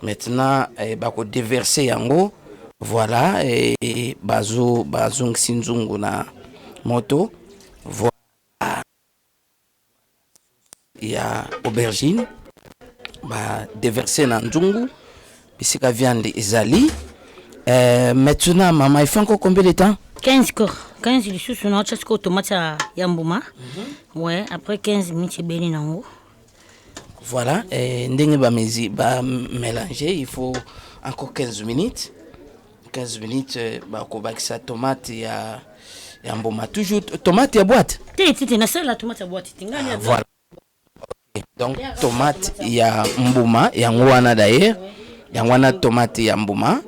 maintenant bako déverser yango. Voilà et bazo nzungu na moto, voilà. Il y a aubergine, déversé dans Ndjungu, ici la viande ezali. Maintenant, maman, il fait encore combien de temps? 15 corps. 15 minutes sur notre chasse tomate à Yambouma. Ouais, après 15 minutes, c'est béni en haut. Voilà, ndenge ba mélanger, il faut encore 15 minutes. 15 minutes, sa tomate ya mboma. Toujours tomate ya boîte. La tomate ya boîte. Voilà. Okay. Donc tomate ya mboma, yangwana d'ailleurs. Yangwana tomate ya mboma.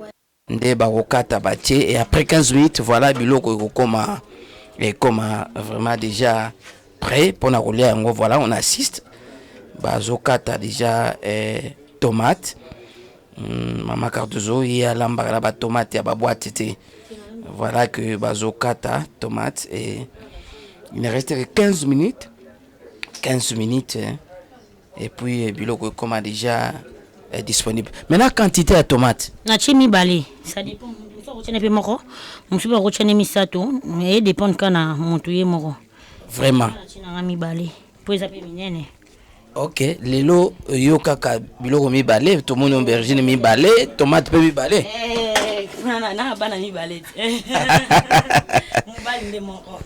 Nde bakokata batie et après 15 minutes, voilà biloko koma vraiment déjà prêt pour na rouler yango. Voilà, on assiste. Bazokata déjà tomate. Mama Cardozo y a l'embarras la tomate ya ba boîte était. Voilà que bazokata tomate et il ne reste que 15 minutes. 15 minutes et puis biloko comme déjà est disponible. Maintenant quantité de tomates. Na chimi balé, ça dépend. On tient peu moko. On peut retenir misato, mais dépend kana montuye moko. Vraiment. Na mi balé. Pour ça minene. Ok, lelo yo kaka biloko mi balé, tout monde aubergine mi balé, tomate pe mi balé. Na bana mi balé.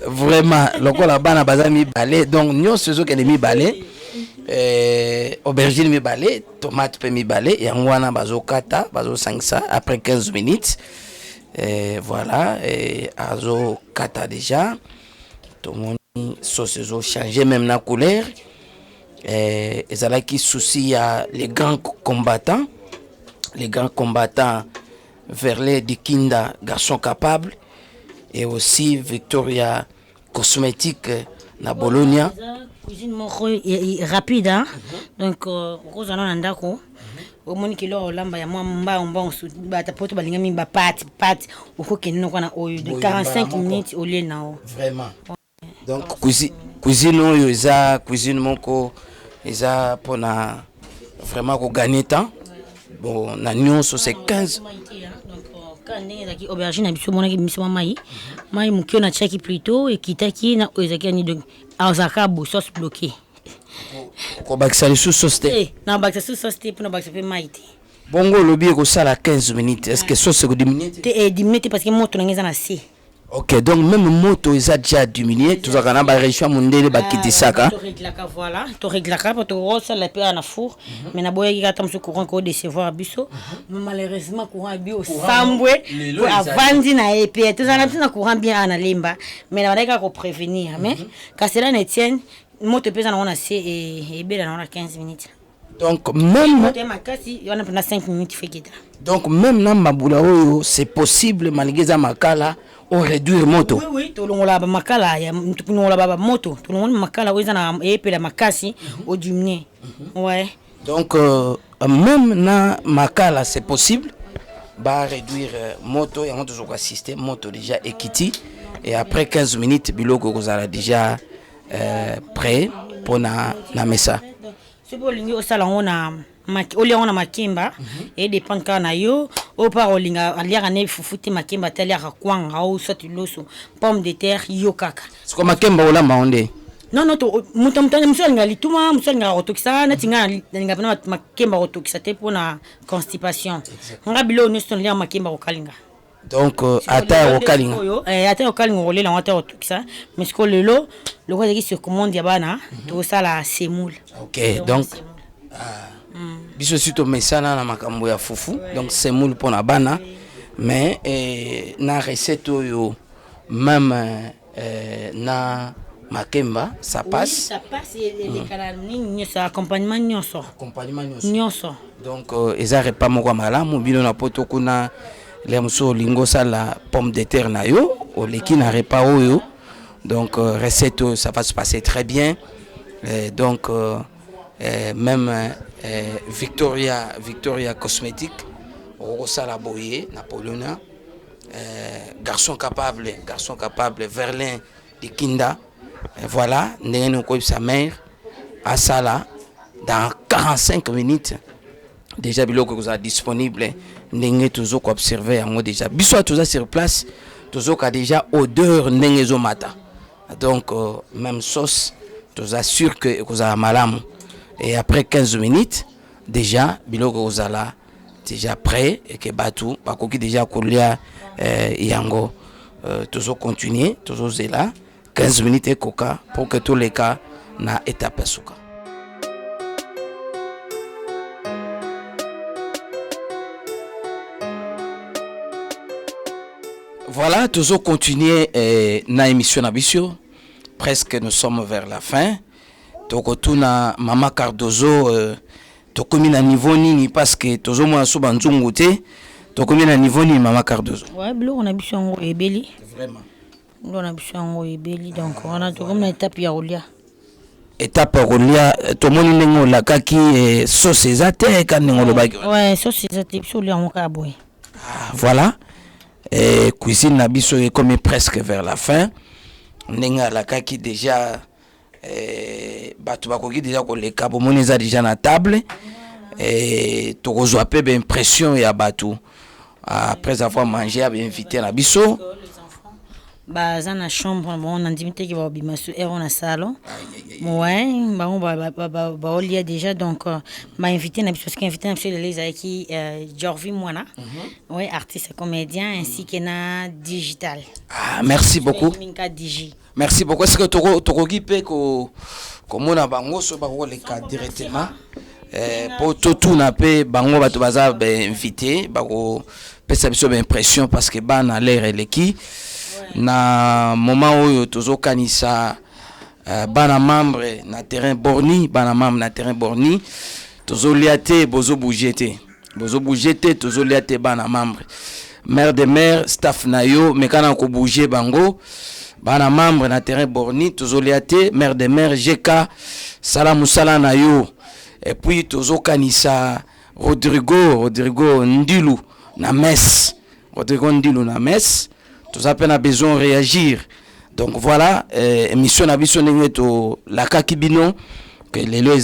Vraiment, lokola bana baza mi balé, donc nyo sezo ke mi balé. aubergine mibale, tomate pe mibale, et en wana bazo kata, bazo sangsa après 15 minutes. Voilà, et azo kata déjà. Tout le monde sauce ont changé même la couleur. Et là qui souci à les grands combattants Verlet Dikinda, garçon capable, et aussi Victoria Cosmétique na Bologna. Cuisine rapide, hein? Donc, Rosa Nandako. Au moins qu'il a lamba ya moi mba on sou bata poto balinga mi ba pati au kokeno kona oyo de 45 minutes au lieu nao. Vraiment. Donc cuisine oyo eza cuisine moko eza pona vraiment ko gagner temps. Bon na nyonso c'est 15. Donc quand ndenge la aubergine na biso mona ki biso mai mukio na chaki plutôt et kitaki na ezaki ni donc azaka bo sauce bloquée. Ko bakisa sous sauce te. Na bakisa sous sauce te pour na bakisa pe maïté. Bongo lobi ko sala 15 minutes. Est-ce que sauce ko diminuer? Te diminuer parce que moto na ngeza na C. OK, donc même moto ils a déjà diminué, tout ça kana ba région mondele ba kitisaka. To réglaka voilà, to réglaka pour to rosa la pe na four, mais na boya ki kata mso courant ko décevoir biso. Malheureusement courant bio sambwe pour avandi na épée. Tout ça na courant bien na lemba, mais na ba ko prévenir, mais quand cela ne tienne moto pesa na on a C et bela na on a 15 minutes. Donc même moto makasi on a pendant 5 minutes fait kita. Donc même na mabula oyo c'est possible malgré za makala on réduire moto. Oui, tout le monde a makala ya tout le monde a moto, tout le monde makala oza na épée la makasi au diminuer. Ouais. Donc même na makala c'est possible ba réduire moto et on toujours assister moto déjà ekiti et après 15 minutes biloko kozala déjà prêt pour na mesa. C'est pour lingi osala ona oli on a makimba et dépend quand na yo au par olinga alia ne fufuti makimba talia kwanga au soit loso pomme de terre yo kaka. C'est comme makimba olamba onde. Non to mutamtana msolinga lituma msolinga otokisa na tinga linga pana makimba otokisa te pour na constipation. Nga bilo ne son lia makimba okalinga. Donc ata okalinga. Ata okalinga olé la ata otokisa mais ce que le quoi qui sur commande ya bana to sala semoule. OK, donc biso surtout mesana na makambo ya fufu donc c'est moule pour na bana mais na recette oyo même na makemba ça passe. Ça passe les canaux ça accompagnement nyonso. Donc eza repas moko malamu bino na poto kuna le muso lingo sala pomme de terre na yo oleki na repas oyo donc recette ça va se passer très bien. Donc même Victoria Cosmétique Rosa la Boyer Napoléon garçon capable Verlin Dikinda voilà ndenge ko sa mère à Sala dans 45 minutes déjà biloko ko disponible ndenge toujours ko observer en déjà biso toujours sur place toujours ka déjà odeur ndenge zo mata donc même sauce tous assure que vous avez malamu. Et après 15 minutes, déjà, biloko ozala déjà prêt et que batou, bakoki déjà kolia yango. Toujours continuer, toujours là. 15 minutes et coca pour que tous les cas na étape souka. Voilà, toujours continuer na émission Nabisio. Presque nous sommes vers la fin. Tokotuna Mama Cardozo tokomi na niveau nini parce que tozo mwa so banzungu te tokomi na niveau nini Mama Cardozo. Ouais, blo on a biso ngo ebeli. Vraiment. On a biso ngo ebeli donc on a tokomi na étape ya rolia. Étape rolia tomoni nengo la kaki sauce ezate ka nengo lobaki. Ouais, sauce ezate biso lia ngo ka boy. Voilà. Cuisine na biso est comme presque vers la fin. Nenga la kaki déjà batu bakoki déjà koleka bomoni za déjà na table tokozwa pe ben impression ya batu après avoir mangé à bien invité na biso baza na chambre bon na ndimi te ki ba bimasu ero na salon ouais bango ba olia déjà donc m'a invité na parce qu'invité na monsieur les aki Jorvi Mwana ouais artiste comédien ainsi que na digital. Ah merci beaucoup. Merci beaucoup. Est-ce que tokoki pe ko komona bango so ba ko le cas directement pour tout na pe bango bato baza invité ba ko pesa biso impression parce que bana l'air eleki na moment où tozo kanisa bana membre na terrain borni tozo liate bozo bougete tozo liate bana membre mère de mère staff na yo mekana ko bouger bango bana membre na terrain borni tozo liate mère de mère GK salamu sala na yo et puis tozo kanisa Rodrigo Ndilu na messe tous à peine a besoin de réagir. Donc voilà, émission na biso ndenge to la kakibino que les lois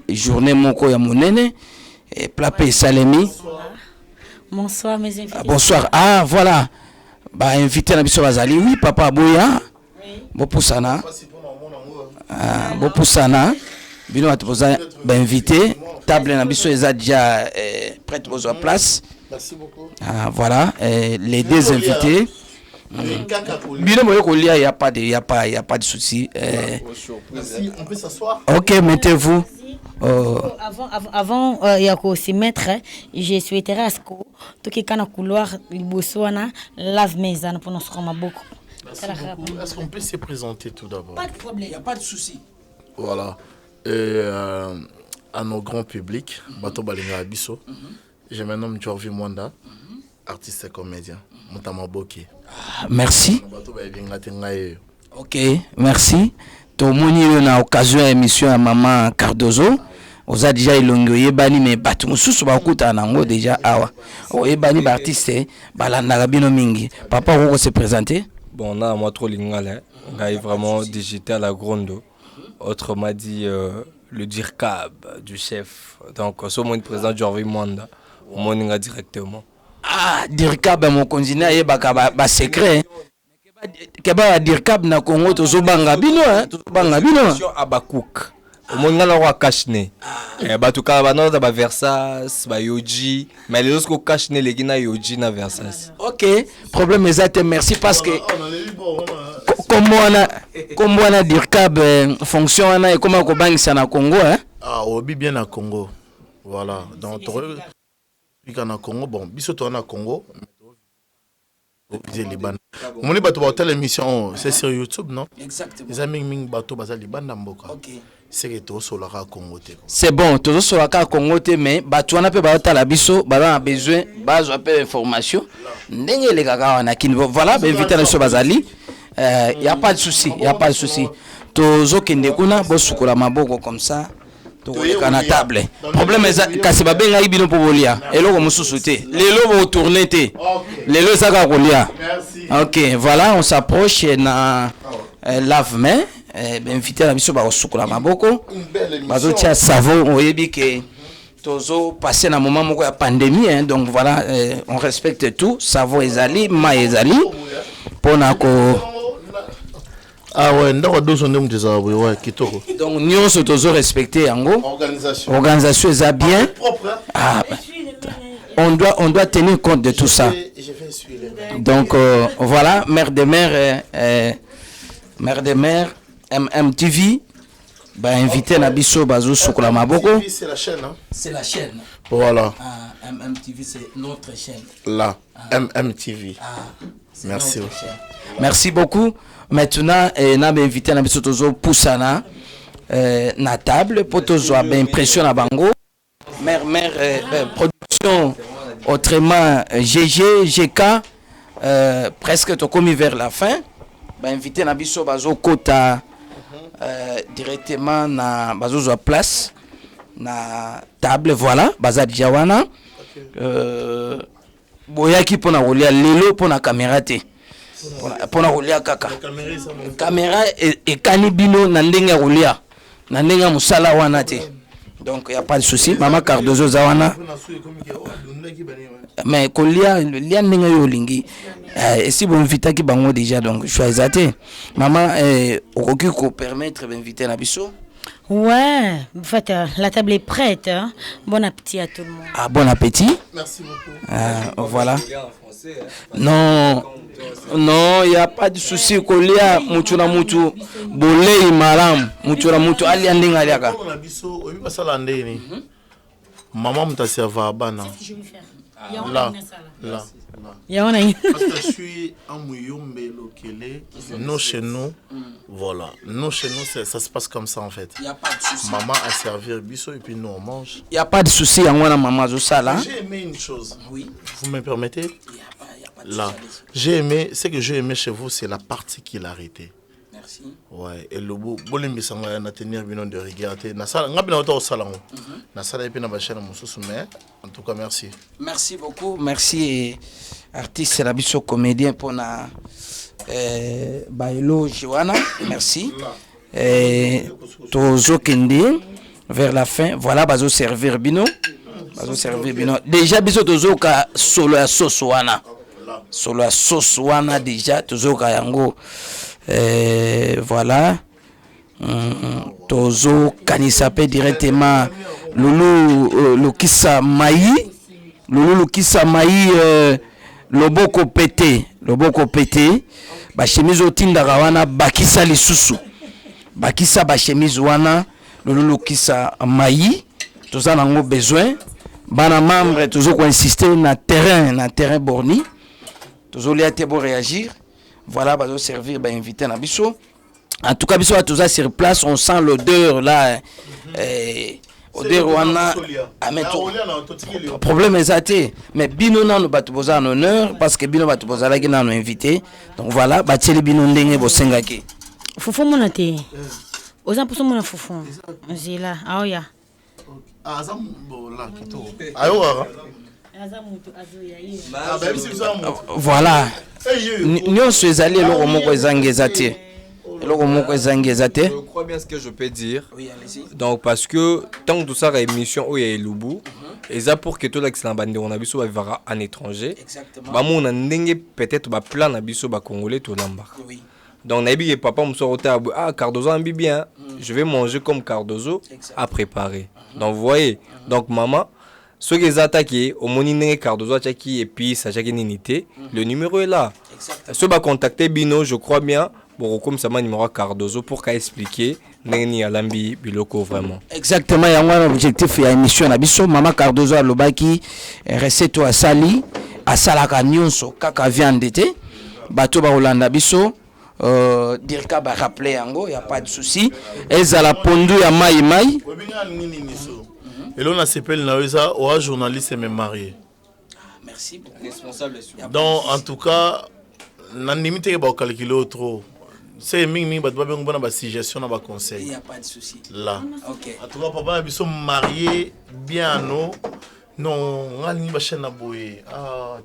journée moko ya monene et plapé salemi. Bonsoir mes invités. Bonsoir. Ah voilà. Bah invité na biso bazali. Oui papa boya. Oui. Bopusana. Ah bopusana. Bino atupoza ba invité. Table na biso eza déjà prête pour place. Merci beaucoup. Ah voilà, les deux invités. Bien il y a pas de souci. Merci, on peut s'asseoir. OK, mettez-vous. Avant il y a qu'au s'y mettre, je souhaiterais à ce que tout qui kana couloir liboswana lave maison pour nous rendre beaucoup. Est-ce qu'on peut se présenter tout d'abord? Pas de problème, il y a pas de souci. Voilà. Et à nos grands publics, Bato Balinga Abisso. Je me nomme Jorvi Mwanda, artiste et comédien. Merci. OK, merci. Tout le monde a occasion d'émission à Maman Cardozo. Vous avez déjà ilongoye bani mais batu mususu bakuta nango déjà awa. O ebani ba artiste balanda bino mingi. Papa vous se présenter? Bon là moi trop lingala, gaï vraiment digital à Grondo. Autrement dit le dircab du chef. Donc ce monde présent Jorvi Mwanda. Moninga directement. Ah, dircab mon continent e ba secret. Keba dircab na Congo to banga bino abakouk. Moninga la roi cachne. Ba tout ka ba non ba Versas, ba Yoji, mais les autres cachne les gina Yoji na Versas. OK, problème exact, merci parce que comment on a dircab fonctionne et comment ko bangisa na Congo hein? Ah, obi bien na Congo. Voilà, donc na Congo bon biso to na Congo mon bato ba telle émission c'est sur YouTube non exactement les amis ming bato bazali banda mboka OK c'est que to so la Congo te c'est bon to so la Congo te mais bato wana pe ba tala biso ba a besoin bazo appel information ndenge le kaka na kin voilà ben invité na so bazali y a pas de souci to zo kende kuna bo sukola maboko comme ça na table problème kasi babenga ibino pobolia eloko mususu te lelo bo tourner te lelo saka kolia. OK voilà on s'approche na lave-main invité na biso ba sukola maboko bazo tia savon oyebi ke tozo passer na moment moko ya pandémie hein, donc voilà on respecte tout savon ezali ma ezali pona ko ah ouais ndako dozo ndem deza ouais kitoko donc nyonso tozo respecter yango organisation est bien ah on doit tenir compte de tout ça donc voilà mère de mère MMTV ba invité na biso bazo sukola maboko c'est la chaîne hein c'est la chaîne voilà MMTV c'est notre chaîne là MMTV merci merci beaucoup. Maintenant na ba invité na biso tozo poussana na table pour tozo ba impression na bango mère production autrement GK presque to commis vers la fin ba invité na biso bazo kota directement na bazo zo place na table voilà baza diawana boyaki pona kolia lelo pona caméra te pona kolia kaka caméra e kanibino na ndenge kolia na ndenge musala wana te Donc il n'y a pas de souci. Maman Cardozo Zawana. Mais quand il y a lingi et si vous invitez qui bango déjà donc choisissez. Maman au ko permettre d'inviter na biso. Ouais, en fait, la table est prête. Hein? Bon appétit à tout le monde. Ah, bon appétit. Merci beaucoup. Voilà. Non, non, il n'y a pas de souci. Kolia, muchuna mutu, bolei malam, muchuna mutu, ali andinga liaka. Maman m'a servi à bana. Là, là. Parce que je suis en Mouyombe, Lokele. Nous chez nous, voilà. Nous chez nous, ça se passe comme ça en fait. Maman a servi un biseau et puis nous on mange. Il n'y a pas de souci, maman Zosala. J'ai aimé une chose. Oui. Vous me permettez? Là, j'ai aimé, ce que j'ai aimé chez vous, c'est la partie qu'il a arrêtée. Merci. Ouais, et le beau, bolimbi sanga na tenir binon de regarder. Na sala, ngabina auto au salon. Na sala et puis na bachana mususu mais en tout cas merci. Merci beaucoup, merci artiste Rabiso comédien pour na Bailo Joana, merci. Tozo Kende vers la fin, voilà bazo servir bino. Bazo servir bino. Déjà biso tozo ka solo ya sosoana. Solo ya sosoana déjà tozo ka yango. Voilà. Tozo Kanisape directement Loulou Lukisa Maï. Loulou Lukisa Maï Loboko pété. Loboko pété. Ba chemise otinda wana bakisa lisusu. Bakisa ba chemise wana Loulou Lukisa Maï. Toza nango besoin. Bana membre tozo ko insister na terrain borni. Tozo liate bo réagir. Voilà, va servir, va inviter na biso. En tout cas, biso va tous sur place, on sent l'odeur là. Odeur wana. Problème est mais bino na no batuboza en honneur parce que bino batuboza la gina no invité. Donc voilà, ba teli bino ndenge bo sengaki. Fufu monate. Oza puso mona fufu. Zila, aoya. Azam bola kito. Ayo voilà. Nous sommes allés au Moko Zangezate. Je crois bien ce que je peux dire. Oui, allez-y. Donc, parce que tant que tout ça, émission où il y a Lubu, et ça pour que tout l'excellent bande on a vu sur en étranger. Exactement. Bah, on a peut-être un plan à biso ba congolais tout l'amba. Oui. Donc, Nabi et papa me sont Cardozo en bien. Je vais manger comme Cardozo à préparer. Donc, vous voyez. Donc, maman. Ceux qui ont attaqué, au monine Cardozo et puis ça ninité, le numéro est là. Ceux qui ont contacté Bino, je crois bien, bon, comme ça, numéro Cardozo pour expliquer Neni Alambi Biloko vraiment. Exactement, il y a un objectif il y a une émission Nabiso, Maman Cardozo à Lobaki, recette à Sali, à Salaka Nyonso, Kaka viande d'été, Bateau Barolanda Biso, Dirka va rappeler Yango, il n'y a pas de souci. Et ça la pondu à Maï. Et là, on s'appelle Naoisa, ou journaliste et même marié. Merci beaucoup. Responsable. Donc, en tout cas, on a limité à calculer trop. C'est ming bah bah suggestion bah conseil. Il n'y a pas de souci. Là. OK. En tout cas, papa, ils sont mariés bien non. Non, on ni bah chaîne boyer. Ah,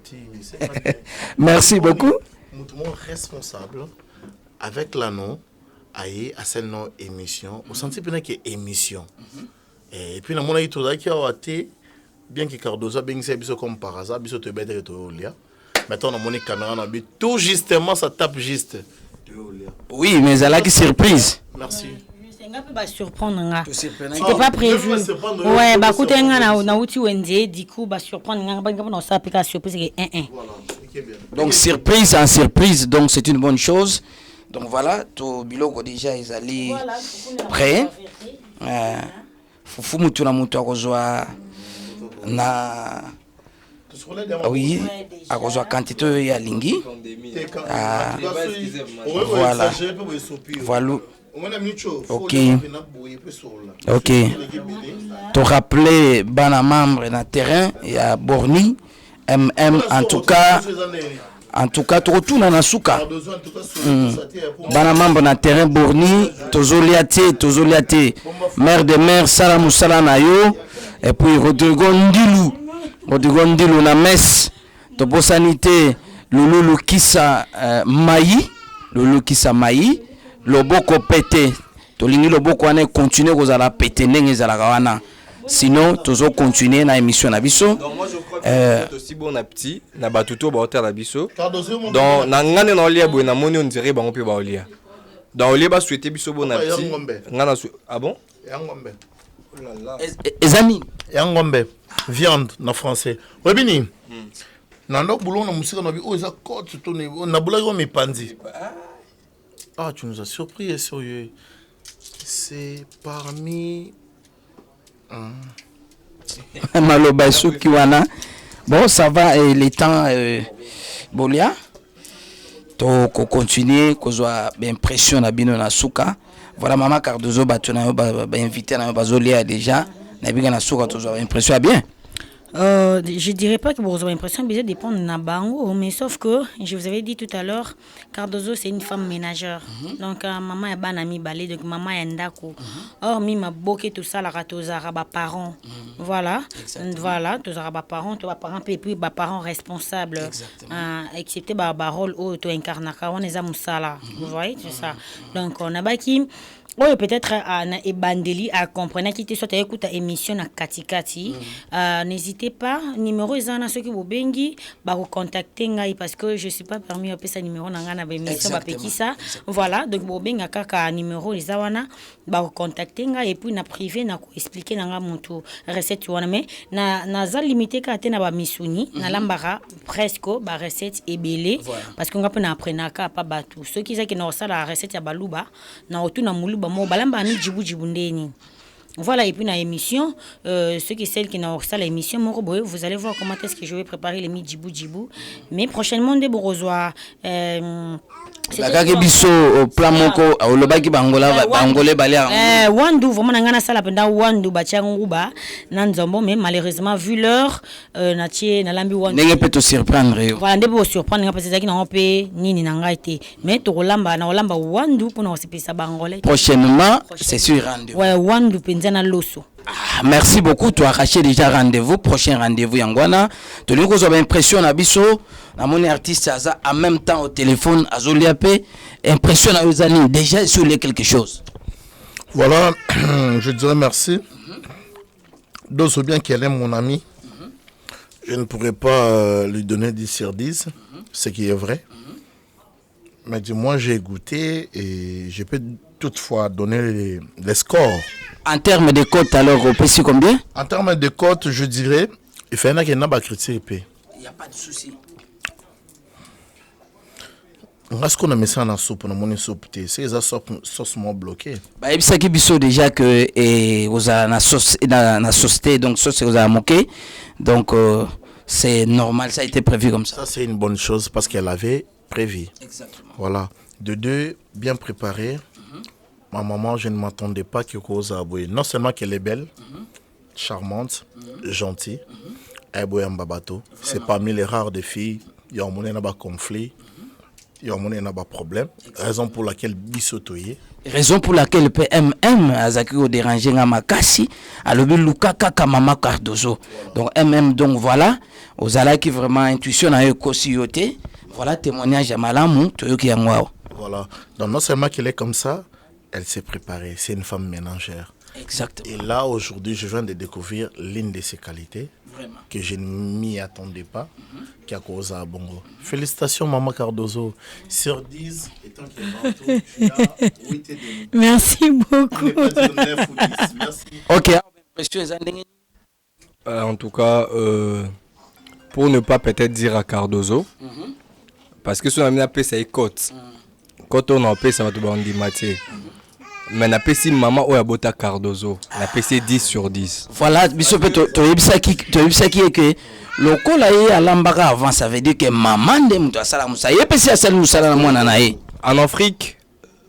merci beaucoup. Nous responsable avec l'anneau aïe à cette non émission. Au senti bien que émission. Et puis, on a eu tout ça qui a été bien que Cardozo bien que comme par hasard, biso te bête to lia. Maintenant, on a mon caméra na but tout justement ça tape juste. Oui, mais elle a qui surprise. Merci. C'est un peu surprendre. C'était pas prévu. Ouais, bah écoutez, on a outil Wendy, du coup, bah surprendre, on a ça application surprise donc surprise en surprise, donc c'est une bonne chose. Donc voilà, tout biloko déjà ils allaient prêt. Fufu mutu na mutu akozwa na oui akozwa quantité ya lingi voilà voilà ok ok to rappeler bana membre na terrain ya Borni MM en tout cas tu retournes na suka bana membre na terrain Borni tozoliate maire de maire Salamou Salanayo et puis Rodrigo Ndilou na messe to bosanité Loulou Lukisa Maï loboko pété to lingi loboko wana continuer kozala pété ndenge ezala wana sinon toujours continuer na émission na biso. Donc moi je crois que c'est aussi bon na petit na batuto ba hotel la biso. Cardozo mon. Donc na ngane na olia boy na moni on dirait ba on peut ba olia. Donc olia ba souhaiter biso bon na petit. Ngana ah bon? Yangombe. Oh là là. Ezani. Yangombe. Viande na français. Webini. Nando boulon na musika na bi o eza côte to na boula yo mi pandi. Ah, tu nous as surpris et sérieux. C'est parmi Maloba Souki wana. Bon, ça va les temps bolia. To ko continuer ko zo impression na bino na suka. Voilà maman Cardozo batona ba invité na bazolia déjà. Na biga na suka to zo impression bien. Je dirais pas que vous avez l'impression que ça dépend de Nabango, mais sauf que je vous avais dit tout à l'heure, Cardozo c'est une femme ménagère. Donc maman est banami balé, donc maman est ndako. Or mi ma boké tout ça la ratozara ba parents. Voilà. Voilà, tous ba parents, toi parents et puis ba parents responsables. Excepté ba rôle au to incarnaka on est musala. Vous voyez c'est ça. Donc on a baki oui, peut-être à Ebandeli à comprendre qui te soit écoute émission à Katikati. N'hésitez pas, numéro est ceux qui vous bengi, bah vous contacter ngai parce que je suis pas parmi eux ça numéro nanga na émission ba ça. Voilà, donc vous benga kaka numéro les awana bah vous contacter ngai et puis na privé na ko expliquer nanga monto recette wana mais na za limité ka te na ba misuni na lambara presque ba recette ebelé parce qu'on peut na apprendre ka pas batu. Ceux qui ça qui na ça la recette ya baluba na otu na muluba voilà, et puis dans l'émission, ceux qui celles qui n'ont pas l'émission, vous allez voir comment est-ce que je vais préparer les djibou. Mais prochainement, des borozois. La biso au plan moko au lobaki bangola bangolé balé wandu vraiment ngana sala penda wandu bachanguba nanzombo mais malheureusement vu l'heure natie na lambi wandu nenge peut te surprendre voilà ndebo surprendre parce que na pe nini na ngaite mais to lamba na lamba wandu pour na sepesa bangolé prochainement c'est sur rendez-vous ouais wandu penza na loso. Merci beaucoup. Tu as arraché déjà rendez-vous. Prochain rendez-vous, Yangwana. Tu nous as impression à Bisso. À mon artiste, en même temps au téléphone, à Zoliape. Impression à Uzani. Déjà, sur les quelque chose. Voilà, je dirais merci. D'où bien qu'elle est mon amie. Je ne pourrais pas lui donner 10 sur 10, ce qui est vrai. Mais moi, j'ai goûté et je peux toutefois donner les scores. En termes de cotes, alors, au PC combien? En termes de cotes, je dirais, il faut qu'il y ait un critique. Il n'y a pas de souci. Est-ce qu'on a mis ça dans la soupe, dans mon soupe? C'est ça sauce bloqué. Bah, il s'agit déjà que vous avez la sauce, donc sauce vous avez moqué. Donc, c'est normal, ça a été prévu comme ça. Ça, c'est une bonne chose parce qu'elle avait prévu. Exactement. Voilà. De deux, bien préparé. Ma maman, je ne m'attendais pas que Rosa Aboué. Non seulement qu'elle est belle, charmante, gentille, Aboué Mbabato. C'est parmi les rares des filles. Il y a un conflit, il y a un problème. Raison pour laquelle Bissotoye. Raison pour laquelle PMM Azaki au dérangé Makasi a le Luka Kaka Mama Cardozo. Donc donc voilà, aux ala qui vraiment intuition a eu Kosioté. Voilà témoignage à Malamou, Toyoki Yangwao. Voilà. Donc non seulement qu'elle est comme ça, elle s'est préparée. C'est une femme ménagère. Exactement. Et là, aujourd'hui, je viens de découvrir l'une de ses qualités. Vraiment. Que je ne m'y attendais pas, qui a causé à Bongo. Félicitations, Maman Cardozo. Sur 10, étant qu'il est partout, tu as 8 et demi. Merci beaucoup. Merci. Ok. En tout cas, pour ne pas peut-être dire à Cardozo, parce que si on a mis la paix, c'est cote. Quand on a paix, ça va te demander matière. Mais na pesi maman ou abota Cardozo, na pesi 10 sur 10. Voilà, biso pe to yebisa ki est que le kola ye alambaka avant, ça veut dire que maman de muto asala musa ye pesi asala musala na mwana na ye. En Afrique,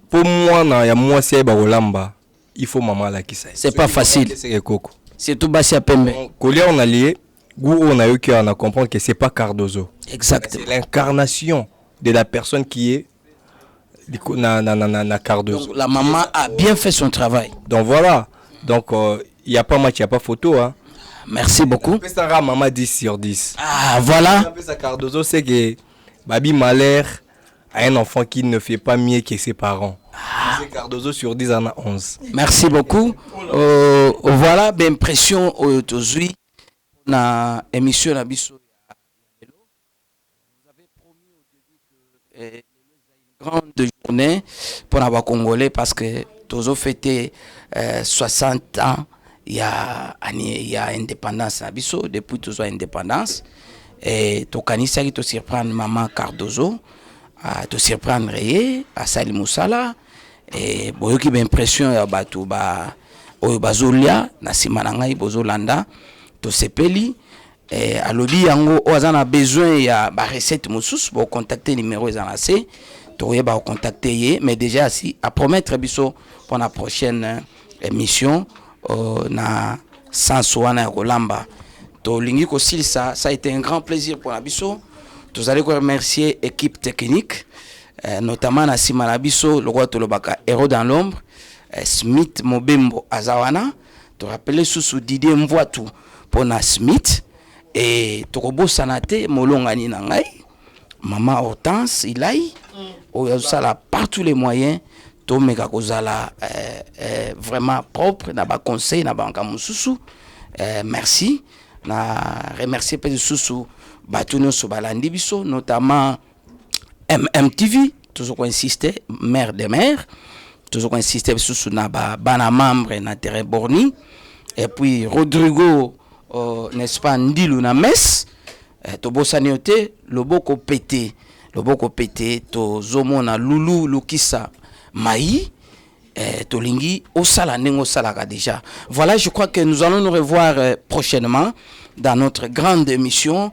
pour moi na ya mwasi ba olamba, il faut maman la qui ça. C'est pas facile. C'est coco. C'est tout basi à pembe. Colia on a lié, goût on a eu qui on a comprendre que c'est pas Cardozo. Exactement. C'est l'incarnation de la personne qui est Cardozo. Donc, la maman a bien fait son travail. Donc voilà. Donc il n'y a pas match, il n'y a pas photo. Hein. Merci beaucoup. Ça maman 10 sur 10. Ah voilà. Cardozo, c'est que Babi Malher a un enfant qui ne fait pas mieux que ses parents. Cardozo sur 10 en a 11. Merci beaucoup. Voilà, l'impression aujourd'hui na émission na biso. Vous avez promis au début que une grande journée pour les Congolais parce que tous ont fêté 60 ans. Il y a indépendance na biso depuis tous indépendance et to kanisa qui te surprendre maman Cardozo te surprendre à Sali Moussala et boyoki ba impression ya batu ba oyo bazolia na sima na ngai bozolanda to sepeli et alobi yango ozana besoin ya ba recette mosusu bo contacter numéro ezanase to yeba contacter ye mais déjà si à promettre biso pour la prochaine émission na Sansouana ya Kolamba to lingi ko silsa. Ça a été un grand plaisir pour la biso. Tous allez remercier équipe technique notamment na sima na biso le roi Tolobaka héros dans l'ombre Smith Mobembo Azawana to rappeler sous Didier Mvoatu pour na Smith et to robo sanate molongani na ngai maman Hortense Ilai oyo sala par tous les moyens to meka kozala vraiment propre na ba conseil na banka mususu. Merci na remercier pe susu batuno so balandi biso notamment MMTV toujours insister mère des mères toujours insister susu na bana membre na terrain borni et puis Rodrigo n'est-ce pas Ndilu na messe to bosaniote loboko pété to zomona Lulu Lukisa Maï Tolingi Osala Nengo Salaka déjà. Voilà, je crois que nous allons nous revoir prochainement dans notre grande émission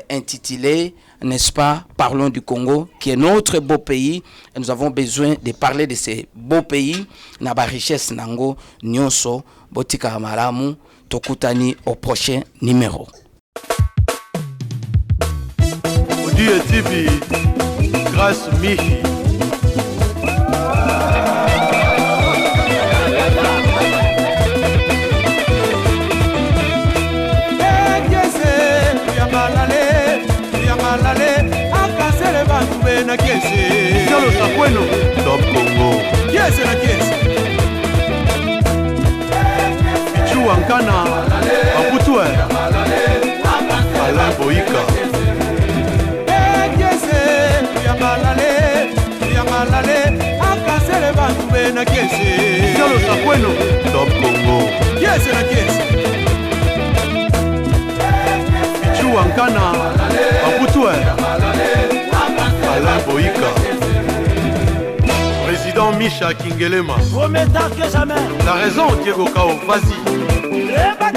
intitulée, n'est-ce pas, Parlons du Congo, qui est notre beau pays. Et nous avons besoin de parler de ces beaux pays. Naba richesse nango nyonso botika malamu tokutani au prochain numéro. Odi Etibi, grâce Mihi. Na kiesi Salo Sakweno Top Congo kiesi na kiesi Pichu Ankana Aputue Alain Boika kiesi ya malale akasele bantu na kiesi Salo Sakweno Top Congo kiesi na kiesi Pichu Ankana Aputue Alain Boika Président Misha Kingelema Promettant que jamais La raison Diego Kao, vas-y